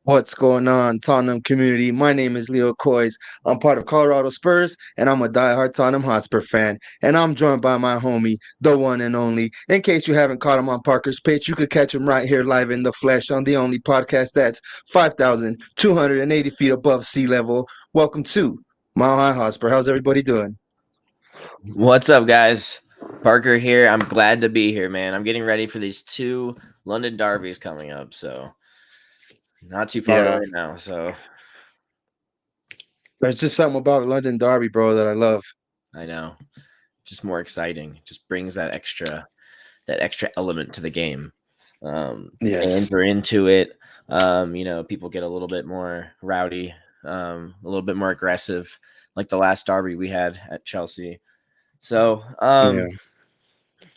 What's going on, Tottenham community? My name is Leo Coys. I'm part of Colorado Spurs, and I'm a diehard Tottenham Hotspur fan. And I'm joined by my homie, the one and only. In case you haven't caught him on Parker's pitch, you could catch him right here live in the flesh on the only podcast that's 5,280 feet above sea level. Welcome to Mile High Hotspur. How's everybody doing? What's up, guys? Parker here. I'm glad to be here, man. I'm getting ready for these two London derbies coming up, so not too far away now. So there's just something about a London derby, bro, that I love. I know, just more exciting. Just brings that extra element to the game. Fans are into it. People get a little bit more rowdy, a little bit more aggressive, like the last derby we had at Chelsea. So,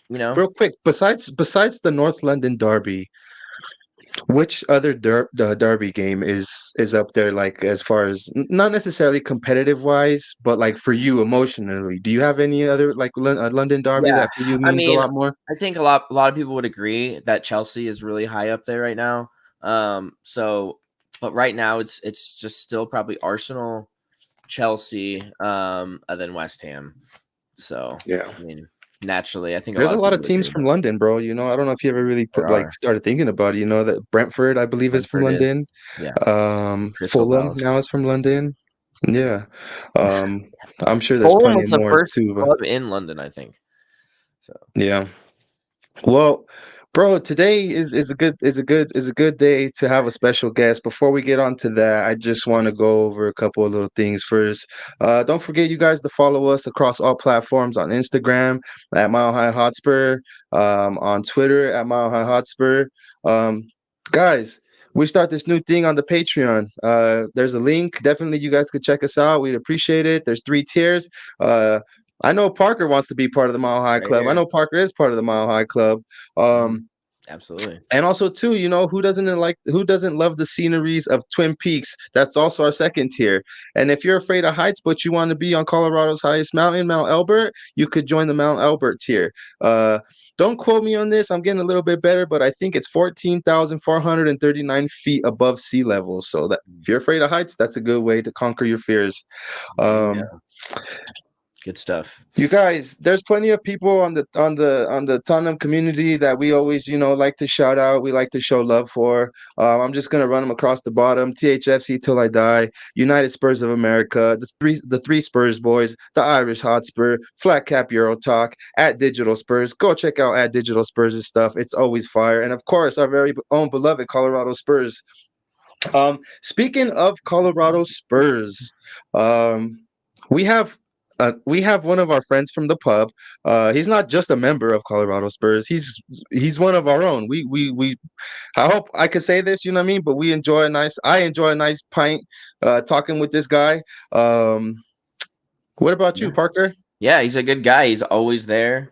real quick, besides the North London derby, which other derby game is up there, like as far as not necessarily competitive wise, but like for you emotionally? Do you have any other like London derby that for you means a lot more? I think a lot of people would agree that Chelsea is really high up there right now. But right now it's just still probably Arsenal, Chelsea, and then West Ham. So yeah, I mean, naturally, I think there's a lot of teams from London, bro. I don't know if you ever really started thinking about it. That Brentford, I believe, is from London. Yeah. Fulham now is from London. Yeah. I'm sure there's Fulham plenty was the more first too. club in London, I think. So yeah. Well, bro, today is a good day to have a special guest. Before we get on to that, I just want to go over a couple of little things first. Don't forget, you guys, to follow us across all platforms on Instagram at Mile High Hotspur, on Twitter at Mile High Hotspur. Guys, we start this new thing on the Patreon. There's a link. Definitely, you guys could check us out. We'd appreciate it. There's 3 tiers. I know Parker wants to be part of the Mile High Club. I know Parker is part of the Mile High Club. Absolutely. And also too, who doesn't love the sceneries of Twin Peaks? That's also our second tier. And if you're afraid of heights but you want to be on Colorado's highest mountain, Mount Elbert, you could join the Mount Elbert tier. Don't quote me on this. I'm getting a little bit better, but I think it's 14,439 feet above sea level. So that if you're afraid of heights, that's a good way to conquer your fears. Good stuff. You guys, there's plenty of people on the Tottenham community that we always, like to shout out. We like to show love for. I'm just gonna run them across the bottom. THFC till I die. United Spurs of America. The three Spurs boys. The Irish Hotspur. Flat Cap Euro Talk. At Digital Spurs. Go check out at Digital Spurs' stuff. It's always fire. And of course, our very own beloved Colorado Spurs. Speaking of Colorado Spurs, we have one of our friends from the pub. He's not just a member of Colorado Spurs. He's one of our own. We I hope I could say this, you know what I mean? But I enjoy a nice pint talking with this guy. What about you, Parker? Yeah, he's a good guy. He's always there.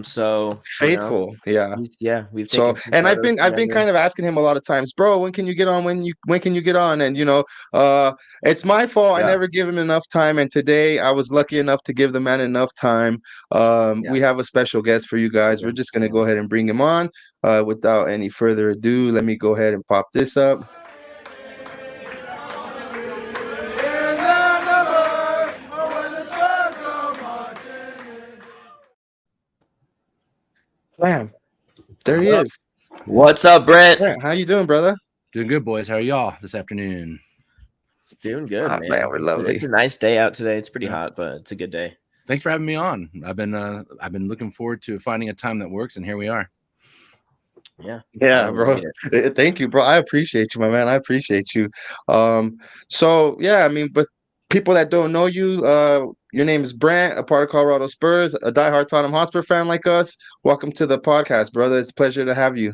So faithful, we've so and I've been kind of asking him a lot of times, bro, when can you get on? When can you get on? And it's my fault. I never give him enough time, and today I was lucky enough to give the man enough time. We have a special guest for you guys. We're just gonna go ahead and bring him on. Without any further ado, let me go ahead and pop this up. Bam. There he is. What's up, Brent? How you doing, brother? Doing good, boys. How are y'all this afternoon? Doing good, man. We're lovely. It's a nice day out today. It's pretty hot, but it's a good day. Thanks for having me on. I've been looking forward to finding a time that works, and here we are. Yeah, bro. Thank you, bro. I appreciate you, my man. I appreciate you. So yeah, I mean, but people that don't know you, your name is Brent, a part of Colorado Spurs, a diehard Tottenham Hotspur fan like us. Welcome to the podcast, brother. It's a pleasure to have you.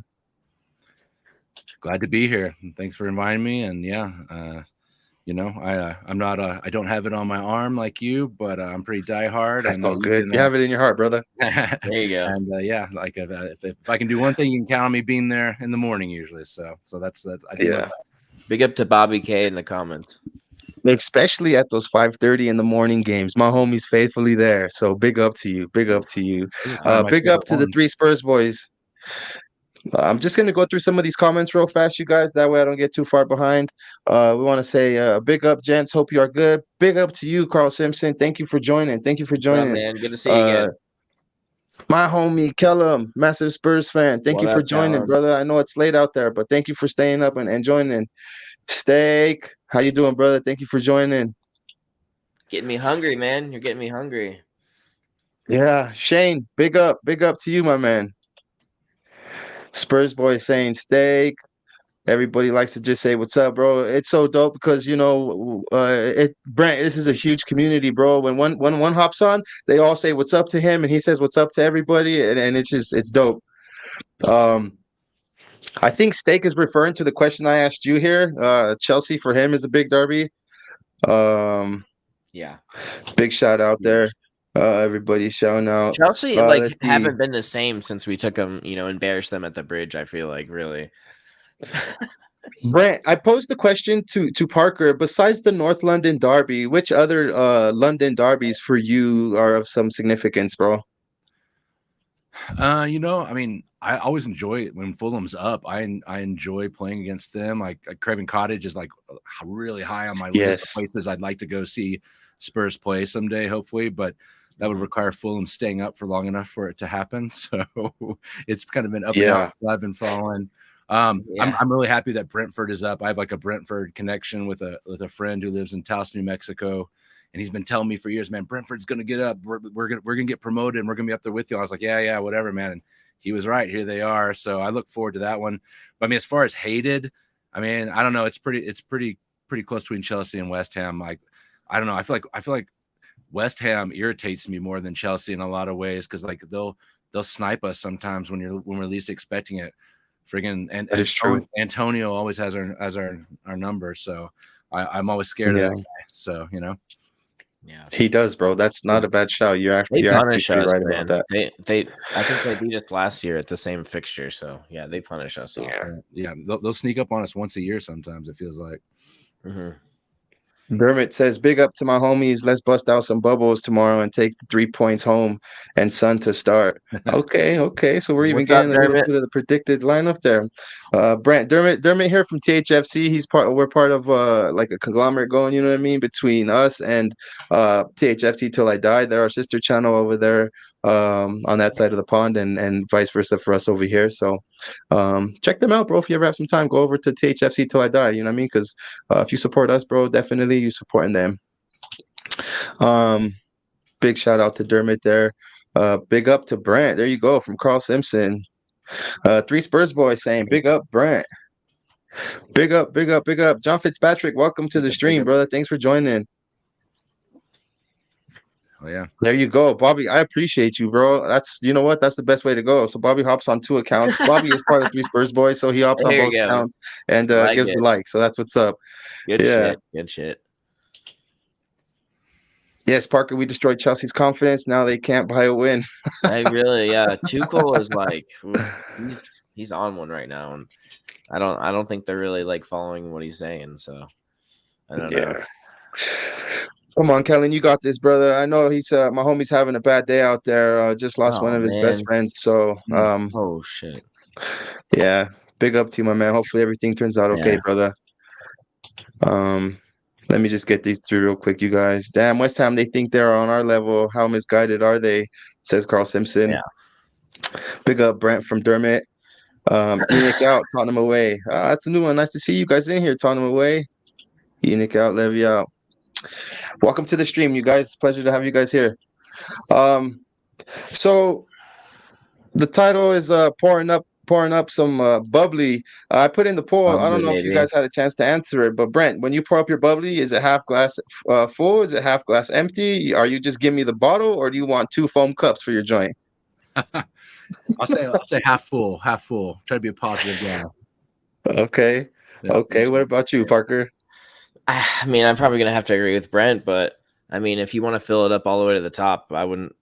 Glad to be here. Thanks for inviting me. And I'm not I don't have it on my arm like you, but I'm pretty diehard. That's all good. You have it in your heart, brother. There you go. And if I can do one thing, you can count on me being there in the morning usually. So that's I think that's. Big up to Bobby K in the comments. Especially at those 5:30 in the morning games. My homie's faithfully there. So big up to you. Big up to you. Big up to the 3 Spurs boys. I'm just going to go through some of these comments real fast, you guys. That way I don't get too far behind. We want to say big up, gents. Hope you are good. Big up to you, Carl Simpson. Thank you for joining. Thank you for What up, joining. man? Good to see you again. My homie, Kellum, massive Spurs fan. Thank you for joining, Kellum? brother. I know it's late out there, but thank you for staying up and joining. Steak, how you doing, brother? Thank you for joining. Getting me hungry, man. You're getting me hungry. Yeah, Shane, big up to you, my man. Spurs boy saying steak. Everybody likes to just say what's up, bro. It's so dope because Brent, this is a huge community, bro. When one hops on, they all say what's up to him, and he says what's up to everybody, and it's dope. I think Steak is referring to the question I asked you here. Chelsea for him is a big derby. Yeah, big shout out there. Everybody shouting out. Chelsea haven't been the same since we took them, embarrassed them at the bridge. I feel like really. Brent, I posed the question to Parker. Besides the North London derby, which other London derbies for you are of some significance, bro? I mean, I always enjoy it when Fulham's up. I enjoy playing against them. Like Craven Cottage is like really high on my list of places I'd like to go see Spurs play someday, hopefully. But that would require Fulham staying up for long enough for it to happen. So it's kind of been up and down since I've been following. I'm really happy that Brentford is up. I have like a Brentford connection with a friend who lives in Taos, New Mexico. And he's been telling me for years, man, Brentford's going to get up. We're gonna get promoted, and we're gonna be up there with you. I was like, yeah, whatever, man. And he was right. Here they are. So I look forward to that one. But I mean, as far as hated, I mean, I don't know. It's pretty close between Chelsea and West Ham. Like, I don't know. I feel like West Ham irritates me more than Chelsea in a lot of ways because like they'll snipe us sometimes when we're least expecting it. Friggin' and that is true. Antonio always has our number, so I'm always scared of that guy. So Yeah, he does, bro. That's not a bad shout. You're actually punish us, right man. about that. I think they beat us last year at the same fixture. So yeah, they punish us. Yeah. They'll sneak up on us once a year. Sometimes it feels like. Mm-hmm. Dermot says, big up to my homies. Let's bust out some bubbles tomorrow and take the 3 points home and Sun to start. Okay. So we're even getting a little bit of the predicted lineup there. Brent, Dermot here from THFC. We're part of like a conglomerate going, you know what I mean, between us and THFC Till I Die. They're our sister channel over there on that side of the pond and vice versa for us over here. So check them out, bro. If you ever have some time, go over to THFC Till I Die. You know what I mean? Because if you support us, bro, definitely you supporting them. Big shout out to Dermot there. Big up to Brent. There you go from Carl Simpson. 3 Spurs boys saying big up Brent. Big up. John Fitzpatrick, welcome to the stream, brother. Thanks for joining. Oh yeah. There you go, Bobby. I appreciate you, bro. You know what? That's the best way to go. So Bobby hops on 2 accounts. Bobby is part of 3 Spurs boys, so he hops on both accounts and gives the like. So that's what's up. Good shit. Yes, Parker, we destroyed Chelsea's confidence. Now they can't buy a win. Tuchel is like he's on one right now, and I don't think they're really like following what he's saying. So I don't know. Come on, Kellen, you got this, brother. I know my homie's having a bad day out there. Just lost one of his best friends. So oh shit. Yeah, big up to you, my man. Hopefully everything turns out okay, brother. Let me just get these through real quick, you guys. Damn, West Ham, they think they're on our level. How misguided are they? Says Carl Simpson. Yeah. Big up Brent from Dermot. Enoch out, Tottenham away. That's a new one. Nice to see you guys in here. Tottenham away. Enoch out, Levy out. Welcome to the stream, you guys. Pleasure to have you guys here. So the title is pouring up some bubbly. I put in the poll. Bubbly, I don't know if you guys had a chance to answer it, but Brent, when you pour up your bubbly, is it half glass full? Is it half glass empty? Are you just giving me the bottle, or do you want 2 foam cups for your joint? I'll say half full. Try to be a positive guy. Okay. Yeah. Okay. What about you, Parker? I mean, I'm probably gonna have to agree with Brent, but I mean, if you want to fill it up all the way to the top, I wouldn't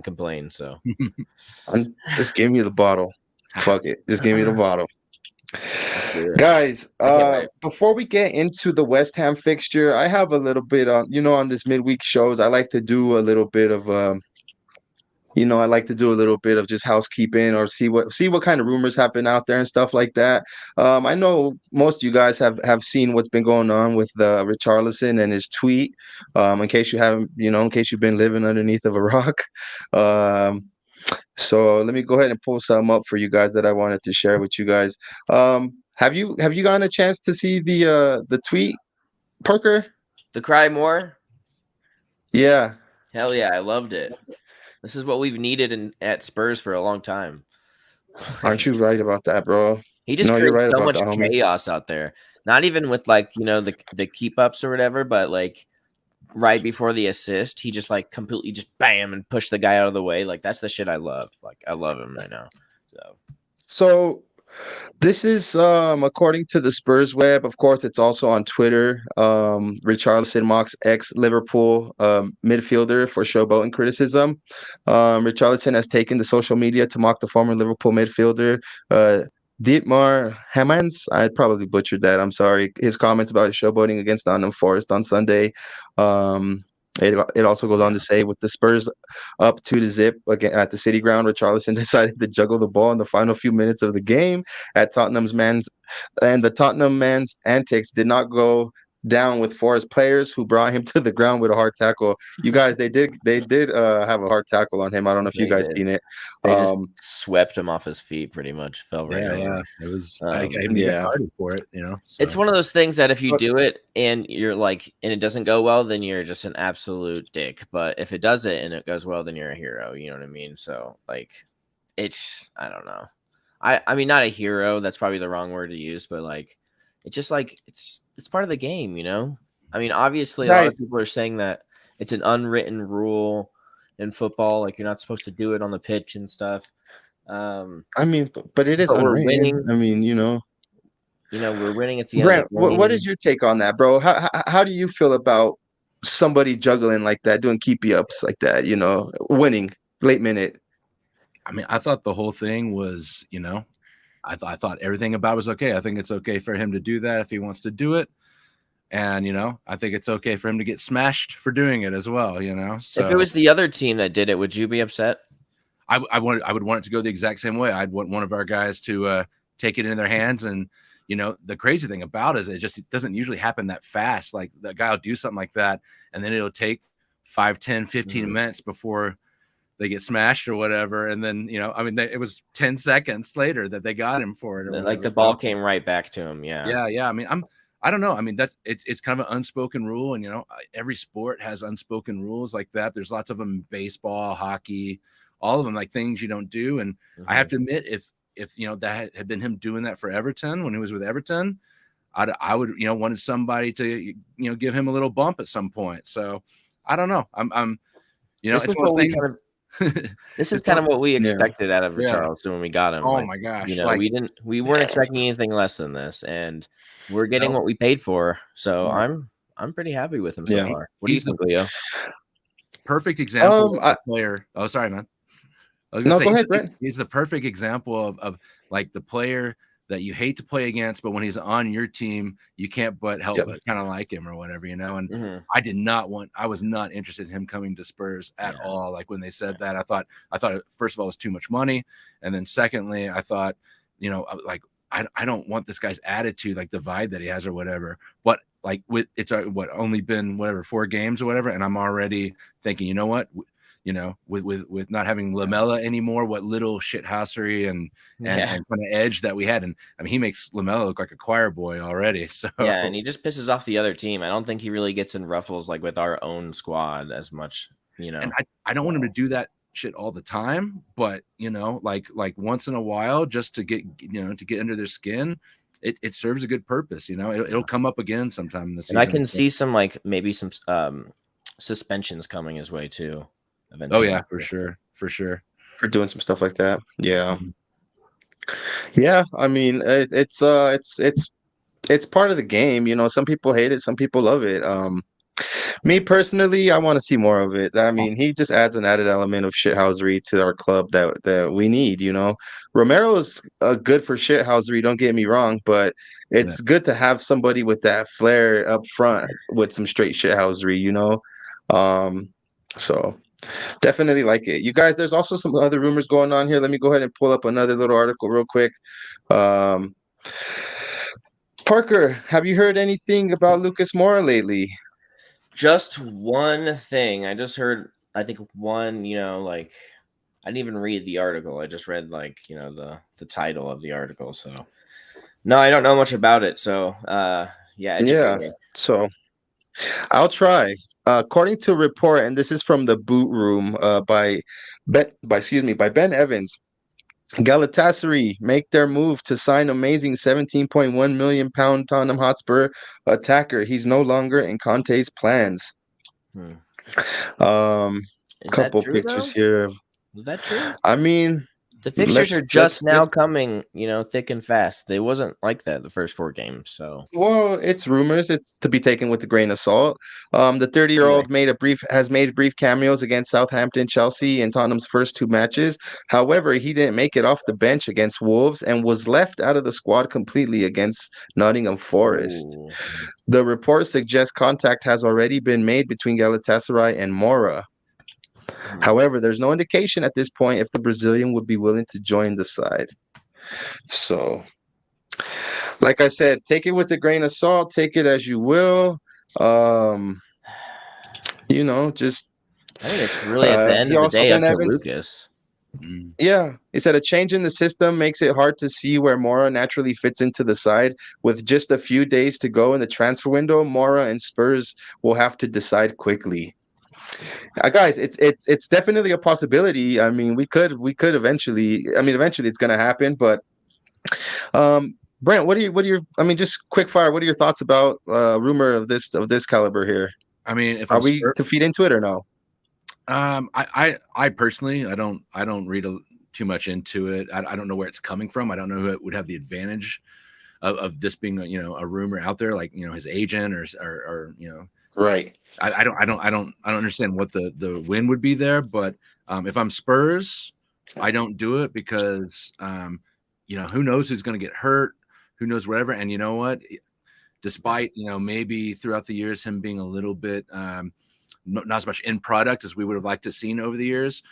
complain. So just give me the bottle. Fuck it. Just give me the bottle. Guys, before we get into the West Ham fixture, I have a little bit on this midweek shows. I like to do a little bit of I like to do a little bit of just housekeeping or see what kind of rumors have been out there and stuff like that. I know most of you guys have seen what's been going on with Richarlison and his tweet. In case you haven't, in case you've been living underneath of a rock. Um, so let me go ahead and pull some up for you guys that I wanted to share with you guys. Have you gotten a chance to see the tweet, Parker? The Cry More? Yeah. Hell yeah, I loved it. This is what we've needed at Spurs for a long time. Aren't you right about that, bro? He just You're creates right so about much that, homie. chaos out there. Not even with the keep ups or whatever, but like right before the assist, he just like completely just bam and push the guy out of the way. Like that's the shit I love. Like I love him right now. So this is according to the Spurs web. Of course, it's also on Twitter. Richarlison mocks ex-Liverpool midfielder for showboating criticism. Richarlison has taken to social media to mock the former Liverpool midfielder Dietmar Hamanns. I probably butchered that. I'm sorry. His comments about his showboating against Nottingham Forest on Sunday. It also goes on to say, with the Spurs up to the zip again at the City Ground, Richarlison decided to juggle the ball in the final few minutes of the game at the Tottenham man's antics did not go down with Forest players, who brought him to the ground with a hard tackle. You guys, they did have a hard tackle on him. I don't know if you They guys did. seen it. They just swept him off his feet, pretty much. Fell right over. Yeah. It was. He got carded for it. So. It's one of those things that if you do it and you're like, and it doesn't go well, then you're just an absolute dick. But if it does it and it goes well, then you're a hero. You know what I mean? So like, I don't know. I mean, not a hero. That's probably the wrong word to use, but like, it's just like it's part of the game. I mean, obviously, a lot of people are saying that it's an unwritten rule in football, like you're not supposed to do it on the pitch and stuff. I mean, but it is unwritten. Winning. I mean, we're winning. It's the end Brent, of the game. what is your take on that, bro? How do you feel about somebody juggling like that, doing keepy ups like that? Winning late minute. I mean, I thought the whole thing was, I thought everything about it was okay. I think it's okay for him to do that if he wants to do it. And, I think it's okay for him to get smashed for doing it as well, So if it was the other team that did it, would you be upset? I would want it to go the exact same way. I'd want one of our guys to take it in their hands. And, the crazy thing about it is it doesn't usually happen that fast. Like the guy will do something like that, and then it'll take 5, 10, 15 minutes before they get smashed or whatever. And then, it was 10 seconds later that they got him for it. Like the ball came right back to him. Yeah. Yeah. I mean, I don't know. I mean, it's kind of an unspoken rule. And, every sport has unspoken rules like that. There's lots of them in baseball, hockey, all of them, like things you don't do. And I have to admit, if that had been him doing that for Everton when he was with Everton, I would, wanted somebody to, give him a little bump at some point. So I don't know. I'm it's one of those things. This is kind of what we expected out of Richarlison when we got him. Oh my gosh! We weren't expecting anything less than this, and we're getting what we paid for. So I'm pretty happy with him so far. What do you think, Leo? Perfect example of a player. Oh, sorry, man. I was gonna say, go ahead, Brent. He's the perfect example of like the player that you hate to play against, but when he's on your team, you can't but help but kind of like him or whatever, And I was not interested in him coming to Spurs at all. Like when they said that, I thought first of all, it was too much money. And then secondly, I thought, like, I don't want this guy's attitude, like the vibe that he has or whatever. But like it's only been 4 games or whatever. And I'm already thinking, you know what? With not having Lamella anymore, what little shithousery and kind of edge that we had. And I mean, he makes Lamella look like a choir boy already. So yeah, and he just pisses off the other team. I don't think he really gets in ruffles like with our own squad as much, And I don't want him to do that shit all the time, but like once in a while, just to get to get under their skin. It serves a good purpose, it'll come up again sometime in the season. And I can see some maybe some suspensions coming his way too. Eventually. Oh yeah, for sure. For doing some stuff like that. Yeah. Yeah. I mean, it's part of the game. Some people hate it, some people love it. Me personally, I want to see more of it. I mean, he just adds an added element of shithousery to our club that we need. Romero is good for shithousery. Don't get me wrong, but it's good to have somebody with that flair up front with some straight shithousery. So Definitely like it. You guys, there's also some other rumors going on here. Let me go ahead and pull up another little article real quick. Um, Parker, have you heard anything about Lucas Moura lately? Just one thing. I just heard, I think one, like, I didn't even read the article. I just read, like, the title of the article. So, no, I don't know much about it. So, yeah, educate me. So I'll try. According to a report, and this is from the Boot Room by Ben Evans. Galatasaray make their move to sign amazing 17.1 million pound Tottenham Hotspur attacker. He's no longer in Conte's plans. Is that Couple true, pictures though? here. Is that true? I mean, the fixtures are just now coming, thick and fast. They wasn't like that the first 4 games. So, well, it's rumors. It's to be taken with a grain of salt. The 30-year-old has made brief cameos against Southampton, Chelsea, and Tottenham's first 2 matches. However, he didn't make it off the bench against Wolves and was left out of the squad completely against Nottingham Forest. Ooh. The report suggests contact has already been made between Galatasaray and Moura. However, there's no indication at this point if the Brazilian would be willing to join the side. So, like I said, take it with a grain of salt. Take it as you will. Just. I think it's really at the end of the day up to Lucas. Yeah, he said a change in the system makes it hard to see where Moura naturally fits into the side. With just a few days to go in the transfer window, Moura and Spurs will have to decide quickly. Guys, it's definitely a possibility. I mean, we could eventually. I mean, eventually it's going to happen. But, Brent, what are your? I mean, just quick fire. What are your thoughts about rumor of this caliber here? I mean, if are we to feed into it or no? I personally, I don't read too much into it. I don't know where it's coming from. I don't know who would have the advantage of this being a rumor out there, like his agent or right. I don't understand what the win would be there. But if I'm Spurs, I don't do it because who knows who's going to get hurt, who knows whatever. And you know what? Despite maybe throughout the years him being a little bit not as much end product as we would have liked to have seen over the years.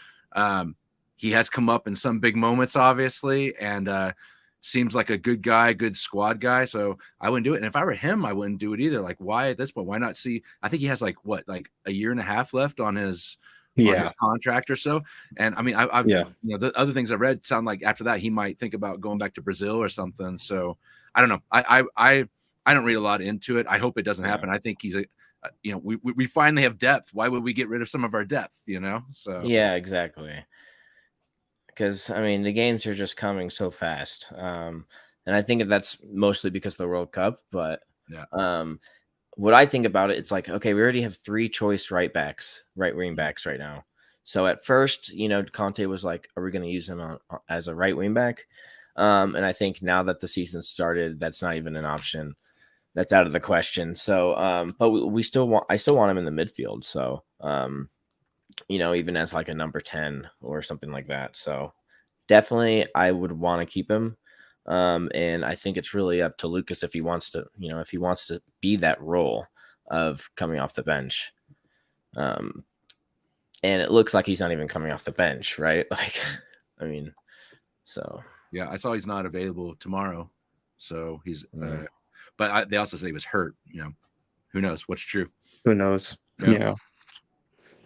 He has come up in some big moments, obviously, and seems like a good guy, good squad guy. So I wouldn't do it. And if I were him, I wouldn't do it either. Like, why at this point? Why not see? I think he has like a year and a half left on his contract or so. And I mean, I've the other things I've read sound like after that he might think about going back to Brazil or something. So I don't know. I don't read a lot into it. I hope it doesn't happen. I think he's we finally have depth. Why would we get rid of some of our depth? So yeah, exactly. Because I mean, the games are just coming so fast, and I think that's mostly because of the World Cup. But what I think about it, it's like, okay, we already have 3 choice right wing backs right now. So at first, Conte was like, "Are we going to use him as a right wing back?" And I think now that the season started, that's not even an option. That's out of the question. So, but I still want him in the midfield. So, even as like a number 10 or something like that. So definitely I would want to keep him. And I think it's really up to Lucas if he wants to be that role of coming off the bench. And it looks like he's not even coming off the bench, right? Like, I mean, so. Yeah, I saw he's not available tomorrow. So he's, but they also said he was hurt. Who knows what's true? Who knows? Yeah.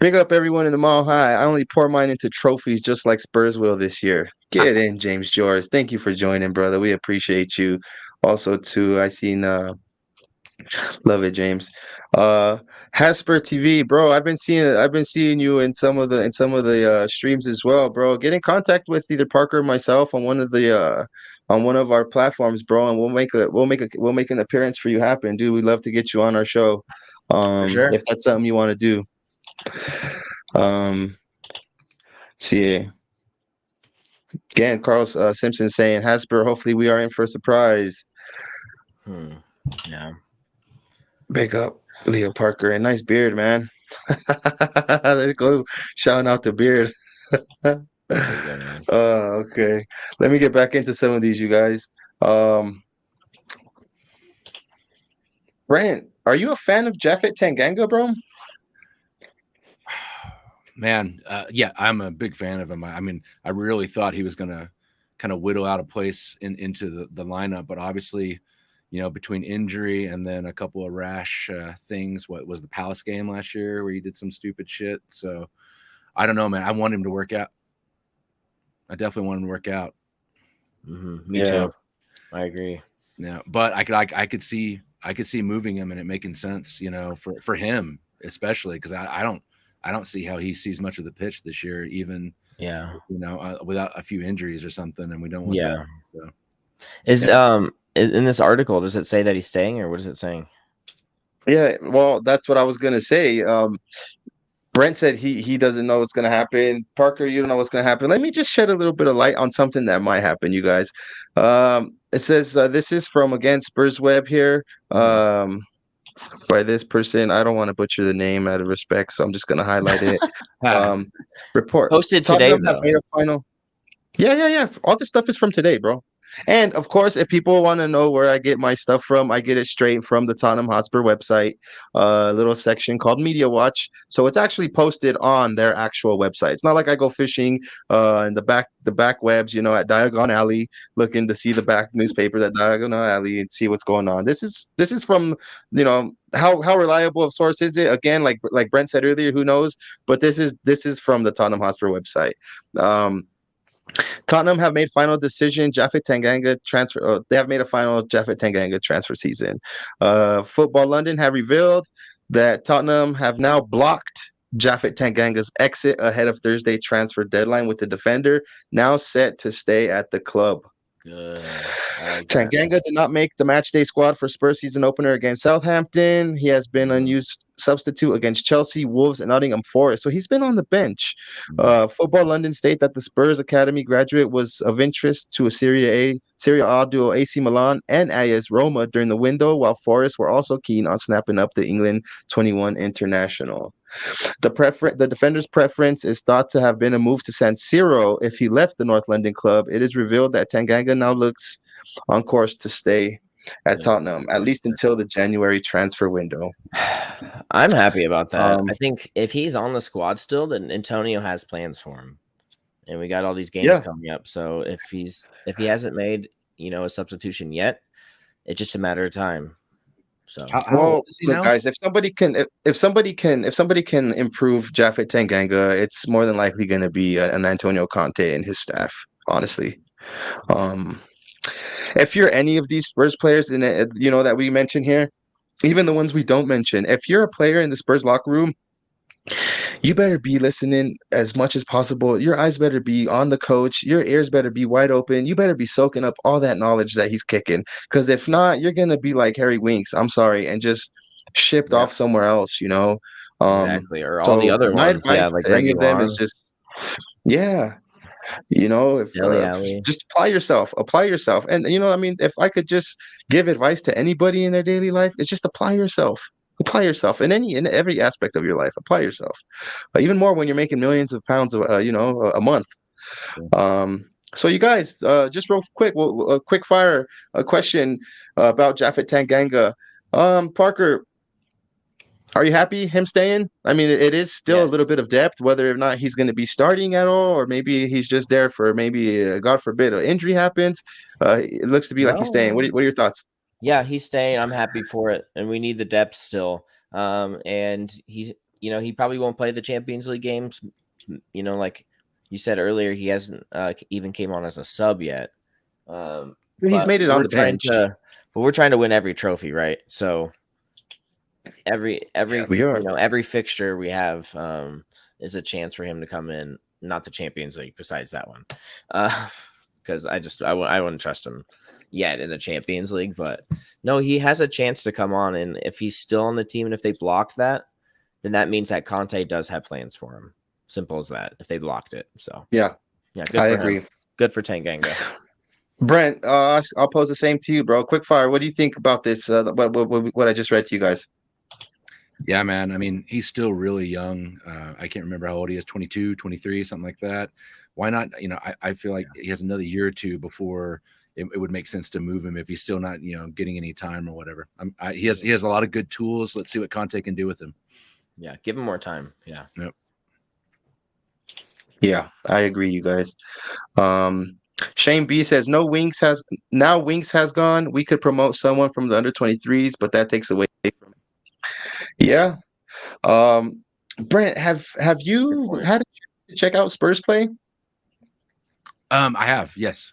Big up everyone in the Mile High. I only pour mine into trophies just like Spurs will this year. Get in, James George. Thank you for joining, brother. We appreciate you. Also, too, I seen love it, James. Hasper TV, bro. I've been seeing you in some of the streams as well, bro. Get in contact with either Parker or myself on one of our platforms, bro, and we'll make an appearance for you happen, dude. We'd love to get you on our show. Sure. If that's something you want to do. See again, Carl Simpson saying Hasper, hopefully we are in for a surprise. Yeah. Big up Leo Parker and nice beard, man. There you go. Shouting out the beard. Okay. Let me get back into some of these, you guys. Brent, are you a fan of Japhet Tanganga, bro? Man, yeah, I'm a big fan of him. I mean, I really thought he was going to kind of whittle out a place into the lineup, but obviously, between injury and then a couple of rash things, what was the Palace game last year where he did some stupid shit. So I don't know, man. I want him to work out. I definitely want him to work out. Mm-hmm. Me too. I agree. Yeah, but I could see moving him and it making sense, for him especially, because I don't see how he sees much of the pitch this year, even without a few injuries or something, and we don't want that. So. Is in this article, does it say that he's staying, or what is it saying? Yeah, well, that's what I was gonna say. Brent said he doesn't know what's gonna happen. Parker, you don't know what's gonna happen. Let me just shed a little bit of light on something that might happen, you guys. It says this is from again Spurs Web here. By this person, I don't want to butcher the name out of respect, so I'm just gonna highlight it. Report posted today. Tottenham have made a final. Yeah. All this stuff is from today, bro. And of course, if people want to know where I get my stuff from, I get it straight from the Tottenham Hotspur website, a little section called Media Watch. So it's actually posted on their actual website. It's not like I go fishing in the back webs, at Diagon Alley, looking to see the back newspapers at Diagon Alley and see what's going on. This is from, how reliable of source is it? Again, like Brent said earlier, who knows? But this is from the Tottenham Hotspur website. Tottenham have made final decision. Japhet Tanganga transfer. They have made a final Japhet Tanganga transfer season. Football London have revealed that Tottenham have now blocked Japhet Tanganga's exit ahead of Thursday transfer deadline, with the defender now set to stay at the club. Good. Tanganga did not make the matchday squad for Spurs season opener against Southampton. He has been unused substitute against Chelsea, Wolves, and Nottingham Forest. So he's been on the bench. Football London state that the Spurs Academy graduate was of interest to a Serie A duo AC Milan and AS Roma during the window, while Forest were also keen on snapping up the England 21 international. The defender's preference is thought to have been a move to San Siro if he left the North London club. It is revealed that Tanganga now looks on course to stay at Tottenham, at least until the January transfer window. I'm happy about that. I think if he's on the squad still, then Antonio has plans for him, and we got all these games coming up. So if he hasn't made a substitution yet, it's just a matter of time. So look, guys, if somebody can improve Japhet Tanganga, it's more than likely going to be an Antonio Conte and his staff. Honestly, if you're any of these Spurs players in it, that we mentioned here, even the ones we don't mention, if you're a player in the Spurs locker room, you better be listening as much as possible. Your eyes better be on the coach. Your ears better be wide open. You better be soaking up all that knowledge that he's kicking. Because if not, you're going to be like Harry Winks, I'm sorry, and just shipped off somewhere else, Exactly. Or all the other my ones. advice Like to any of them is just, just apply yourself. And, if I could just give advice to anybody in their daily life, it's just apply yourself in every aspect of your life. Apply yourself, even more when you're making millions of pounds a month. So you guys, just real quick, a quick fire question about Japhet Tanganga. Parker, are you happy him staying? I mean, it is still a little bit of depth, whether or not he's going to be starting at all, or maybe he's just there for God forbid, an injury happens. It looks to be like he's staying. What are your thoughts? Yeah, he's staying. I'm happy for it, and we need the depth still. And he's, he probably won't play the Champions League games. Like you said earlier, he hasn't even came on as a sub yet. He's made it on the bench. But we're trying to win every trophy, right? So every every fixture we have is a chance for him to come in. Not the Champions League, besides that one, because I wouldn't trust him yet in the Champions League. But no, he has a chance to come on, and if he's still on the team, and if they blocked that, then that means that Conte does have plans for him. Simple as that. If they blocked it, so yeah, good I agree. Him. Good for Tanganga. Brent, I'll pose the same to you, bro. Quick fire. What do you think about this? What I just read to you guys? Yeah, man. I mean, he's still really young. I can't remember how old he is, 22, 23, something like that. Why not? I feel like he has another year or two before it would make sense to move him if he's still not, getting any time or whatever. He has a lot of good tools. Let's see what Conte can do with him. Yeah, give him more time. Yeah. Yep. Yeah, I agree, you guys. Shane B says Winks has gone. We could promote someone from the under-23s, but that takes away from it. Yeah. Brent, have you had a chance to check out Spurs play? I have, yes.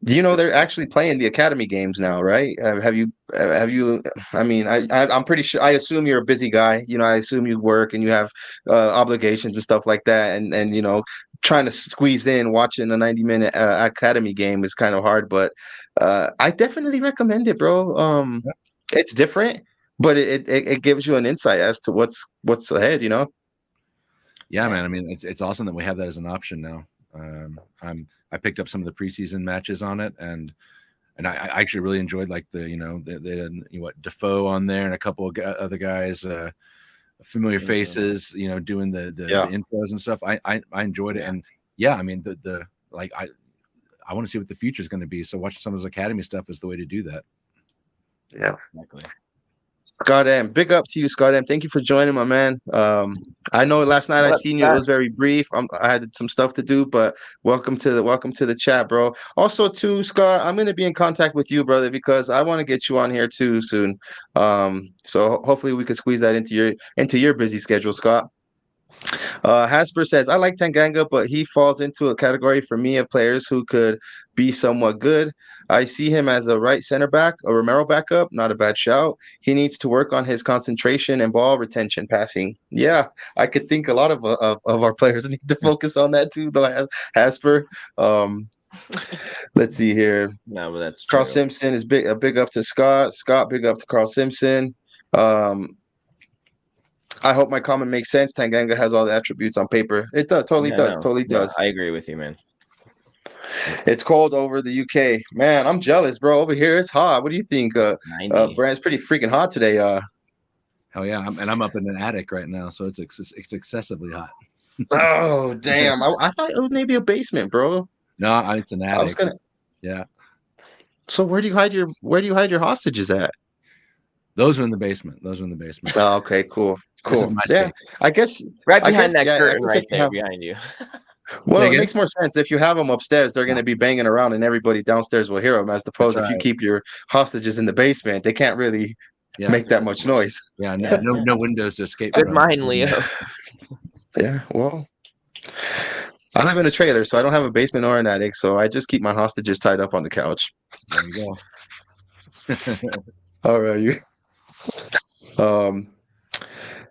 Do you know they're actually playing the academy games now, right? Have you? I mean, I'm pretty sure. I assume you're a busy guy. I assume you work and you have obligations and stuff like that. And trying to squeeze in watching a 90-minute academy game is kind of hard. But I definitely recommend it, bro. It's different, but it gives you an insight as to what's ahead. Yeah, man. I mean, it's awesome that we have that as an option now. I picked up some of the preseason matches on it, and I actually really enjoyed like the Defoe on there and a couple of other guys, familiar faces, doing the intros and stuff. I enjoyed it, and yeah, I mean I want to see what the future is going to be. So watching some of those academy stuff is the way to do that. Yeah, exactly. Scott M, big up to you, Scott M. Thank you for joining, my man. I know last night I seen you. It was very brief. I had some stuff to do, but welcome to the chat, bro. Also, too, Scott, I'm gonna be in contact with you, brother, because I want to get you on here too soon. So hopefully we can squeeze that into your busy schedule, Scott. Hasper says, I like Tanganga, but he falls into a category for me of players who could be somewhat good. I see him as a right center back, a Romero backup, not a bad shout. He needs to work on his concentration and ball retention passing. Yeah, I could think a lot of our players need to focus on that too, though, Hasper. Let's see here. No, but that's Carl true. Simpson is a big up to Scott. Scott, big up to Carl Simpson. I hope my comment makes sense. Tanganga has all the attributes on paper. It does, totally does. I agree with you, man. It's cold over the UK. Man, I'm jealous, bro. Over here, it's hot. What do you think? Brand's pretty freaking hot today. Hell yeah, I'm up in an attic right now, so it's excessively hot. Oh damn! I thought it was maybe a basement, bro. No, it's an attic. Yeah. So where do you hide your hostages at? Those are in the basement. Oh, okay, cool. Yeah, I guess right behind that curtain right there behind you. Well, it makes more sense. If you have them upstairs, they're going to be banging around and everybody downstairs will hear them, as opposed if you keep your hostages in the basement, they can't really make that much noise. Yeah, no windows to escape. Good mind, Leo. Yeah, well, I live in a trailer, so I don't have a basement or an attic, so I just keep my hostages tied up on the couch. There you go. All right.